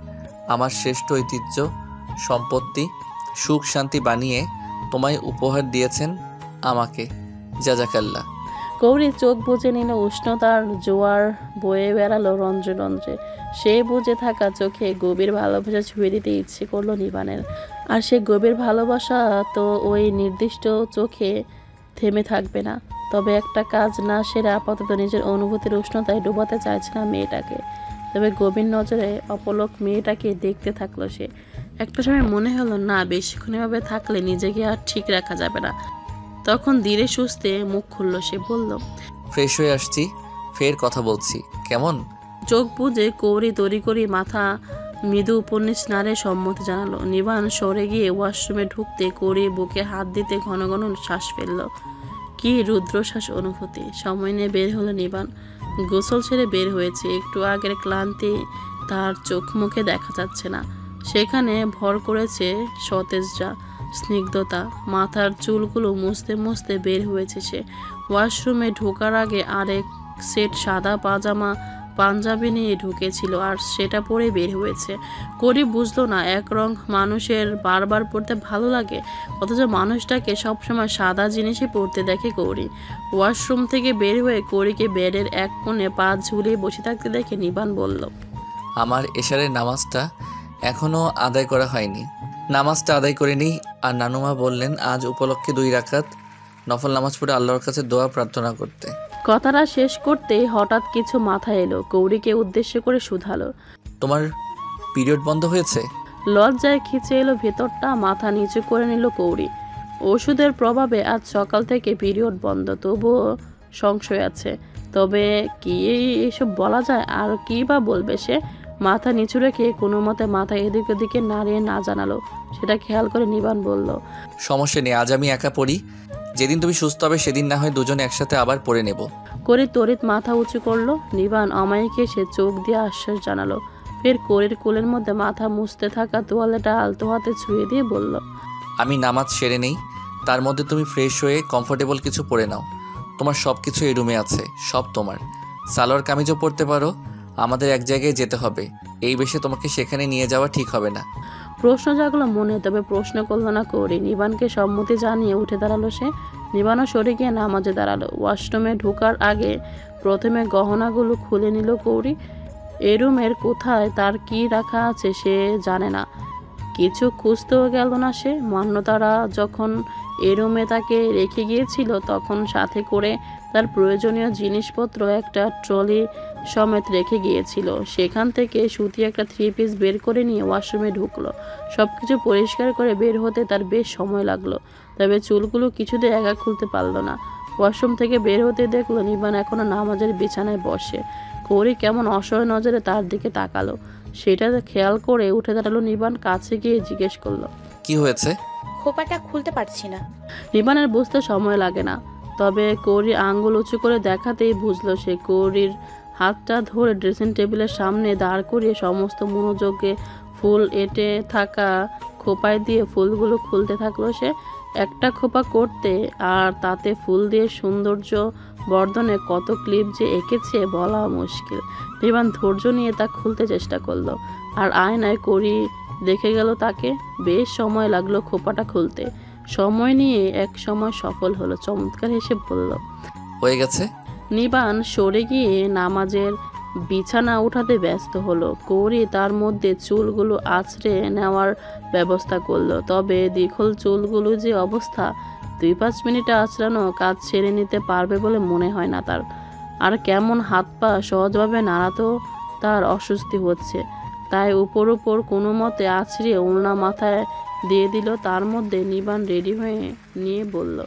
আমার শ্রেষ্ঠ ঐতিহ্য, সম্পত্তি, সুখ শান্তি বানিয়ে তোমায় উপহার দিয়েছেন আমাকে। জাজাকাল্লাহ। কৌরি চোখ বুজে নিল। উষ্ণতার জোয়ার বয়ে বেড়ালো রন্ধ্রে রন্ধ্রে। সে বুঝে থাকা চোখে গভীর ভালোবাসা ছুঁয়ে দিতে ইচ্ছে করলো নিবানের। আর সে গভীর ভালোবাসা তো ওই নির্দিষ্ট চোখে থেমে থাকবে না। তবে একটা কাজ না সেরে আপাতত নিজের অনুভূতির উষ্ণতায় ডুবাতে চাইছে না মেয়েটাকে। তবে গভীর নজরে অপলক মেয়েটাকে দেখতে থাকলো সে। একটা সময় মনে হলো না, বেশিক্ষণ এভাবে থাকলে নিজেকে আর ঠিক রাখা যাবে না। তখন ধীরে সুস্থে মুখ খুলল সে, বলল, ফ্রেশ হয়ে আসছি, ফের কথা বলছি, কেমন? চোখ বুজে কৌরি তরি করি মাথা মৃদু উপন্যাস নাড়ে সম্মতি জানালো। নিবান সরে গিয়ে ওয়াশরুমে ঢুকতে কৌরি বুকে হাত দিতে ঘন ঘন শ্বাস ফেলল। কি রুদ্রশ্বাস অনুভূতি। সময় নিয়ে বের হলো নিবান। গোসল ছেড়ে বের হয়েছে। একটু আগের ক্লান্তি তার চোখ মুখে দেখা যাচ্ছে না। সেখানে ভর করেছে সতেজরা স্নিগ্ধতা। মাথার চুলগুলো মুছতে মুছতে বের হয়েছে সে। ওয়াশরুমে ঢোকার আগে আরেক সেট সাদা পাঞ্জাবি নিয়ে ঢুকেছিল, আর সেটা পরে বের হয়েছে। করি বুঝলো না, এক রং মানুষের বারবার পরতে ভালো লাগে, অথচ মানুষটাকে সবসময় সাদা জিনিসই পরতে দেখে কৌরি। ওয়াশরুম থেকে বের হয়ে কৌরিকে বেডের এক কোণে পা ঝুলিয়ে বসে থাকতে দেখে নিবান বলল, আমার এশারের নামাজটা এখনো আদায় করা হয়নি। নামাজটা আদায় করে নিই। আর নানুমা বললেন আজ উপলক্ষে 2 রাকাত নফল নামাজ পড়ে আল্লাহর কাছে দোয়া প্রার্থনা করতে। কথাটা শেষ করতেই হঠাৎ কিছু মাথায় এলো। কৌরিকে উদ্দেশ্য করে শুধালো, তোমার পিরিয়ড বন্ধ হয়েছে? লজ্জায় খিচে এলো ভেতরটা। মাথা নিচু করে নিল কৌরি। ওষুধের প্রভাবে আজ সকাল থেকে পিরিয়ড বন্ধ, তবুও সংশয় আছে। তবে কি এসব বলা যায়? আর কি বা বলবে সে? মাথা নিচু রেখে কোনো মতে মাথা এদিক ওদিকে নাড়িয়ে না জানালো। সেটা খেয়াল করে নিবান বলল, সমস্যা নেই, আজ আমি একা পড়ি। যেদিন তুমি সুস্থ হবে সেদিন না হয় দুজনে একসাথে আবার পড়ে নেব। করি তড়িৎ মাথা উঁচু করলো। নিবান অমায়িকে সে চোখ দিয়ে আশ্বাস জানালো। ফের করির কোলের মধ্যে মাথা মুছতে থাকা তোয়ালেটা আলতো হাতে ছুঁয়ে দিয়ে বলল, আমি নামাজ সেরে নেই, তার মধ্যে তুমি ফ্রেশ হয়ে কমফোর্টেবল কিছু পরে নাও। তোমার সব কিছু এই রুমে আছে, সব তোমার। সালোয়ার কামিজও পরতে পারো। আমাদের এক জায়গায় যেতে হবে, এই বেশে তোমাকে সেখানে নিয়ে যাওয়া ঠিক হবে না। প্রশ্ন জাগলো মনে, তবে প্রশ্ন করলো না কৌরি। নিবানকে সম্মতি জানিয়ে উঠে দাঁড়ালো সে। নিবানও সরে গিয়ে নামাজে দাঁড়ালো। ওয়াশরুমে ঢোকার আগে প্রথমে গহনাগুলো খুলে নিল কৌরি। এ রুমের কোথায় তার কি রাখা আছে সে জানে না, কিছু খুঁজতেও গেল না সে। মান্যতারা যখন এ রুমে তাকে রেখে গিয়েছিল তখন সাথে করে তার প্রয়োজনীয় জিনিসপত্র একটা ট্রলি সমেত রেখে গিয়েছিল। সেখান থেকে সুতি একটা 3 পিস বের করে নিয়ে ওয়াশরুমে ঢুকলো। সব কিছু পরিষ্কার করে বের হতে তার বেশ সময় লাগলো, তবে চুলগুলো কিছুতে একা খুলতে পারলো না। ওয়াশরুম থেকে বের হতে দেখলো নিবান এখনো নামাজের বিছানায় বসে। কৌরি কেমন অসহায় নজরে তার দিকে তাকালো। সেটা খেয়াল করে উঠে দাঁড়ালো নিবান। কাছে গিয়ে জিজ্ঞেস করলো, কি হয়েছে? খোপাটা খুলতে পারছি না। নিবানের বুঝতে সময় লাগে না, তবে কৌরি আঙ্গুল উঁচু করে দেখাতেই বুঝলো সে। কৌরির হাতটা ধরে ড্রেসিং টেবিলের সামনে দাঁড় করিয়ে সমস্ত মনোযোগে ফুল এঁটে থাকা খোপায় দিয়ে ফুলগুলো খুলতে থাকলো সে। একটা খোপা করতে আর তাতে ফুল দিয়ে সৌন্দর্য বর্ধনে কত ক্লিপ যে এঁকেছে বলা মুশকিল। নিবান ধৈর্য নিয়ে তা খুলতে চেষ্টা করলো, আর আয়নায় কৌরি দেখে গেল তাকে। বেশ সময় লাগলো খোপাটা খুলতে। সময় নিয়ে এক সময় সফল হলো। চমৎকার হেসে বলল, হয়ে গেছে। নিবান সরে গিয়ে নামাজের বিছানা উঠাতে ব্যস্ত হলো। কৌরি তার মধ্যে চুলগুলো আছড়ে নেওয়ার ব্যবস্থা করলো। তবে দীঘল চুলগুলো যে অবস্থা, 2-5 মিনিটে আছড়ানো কাজ ছেড়ে নিতে পারবে বলে মনে হয় না তার। আর কেমন হাত পা সহজভাবে নাড়াতেও তার অস্বস্তি হচ্ছে। তাই উপর কোনো মতে আছড়িয়ে ওড়না মাথায় দিয়ে দিল। তার মধ্যে নিবান রেডি হয়ে নিয়ে বলল,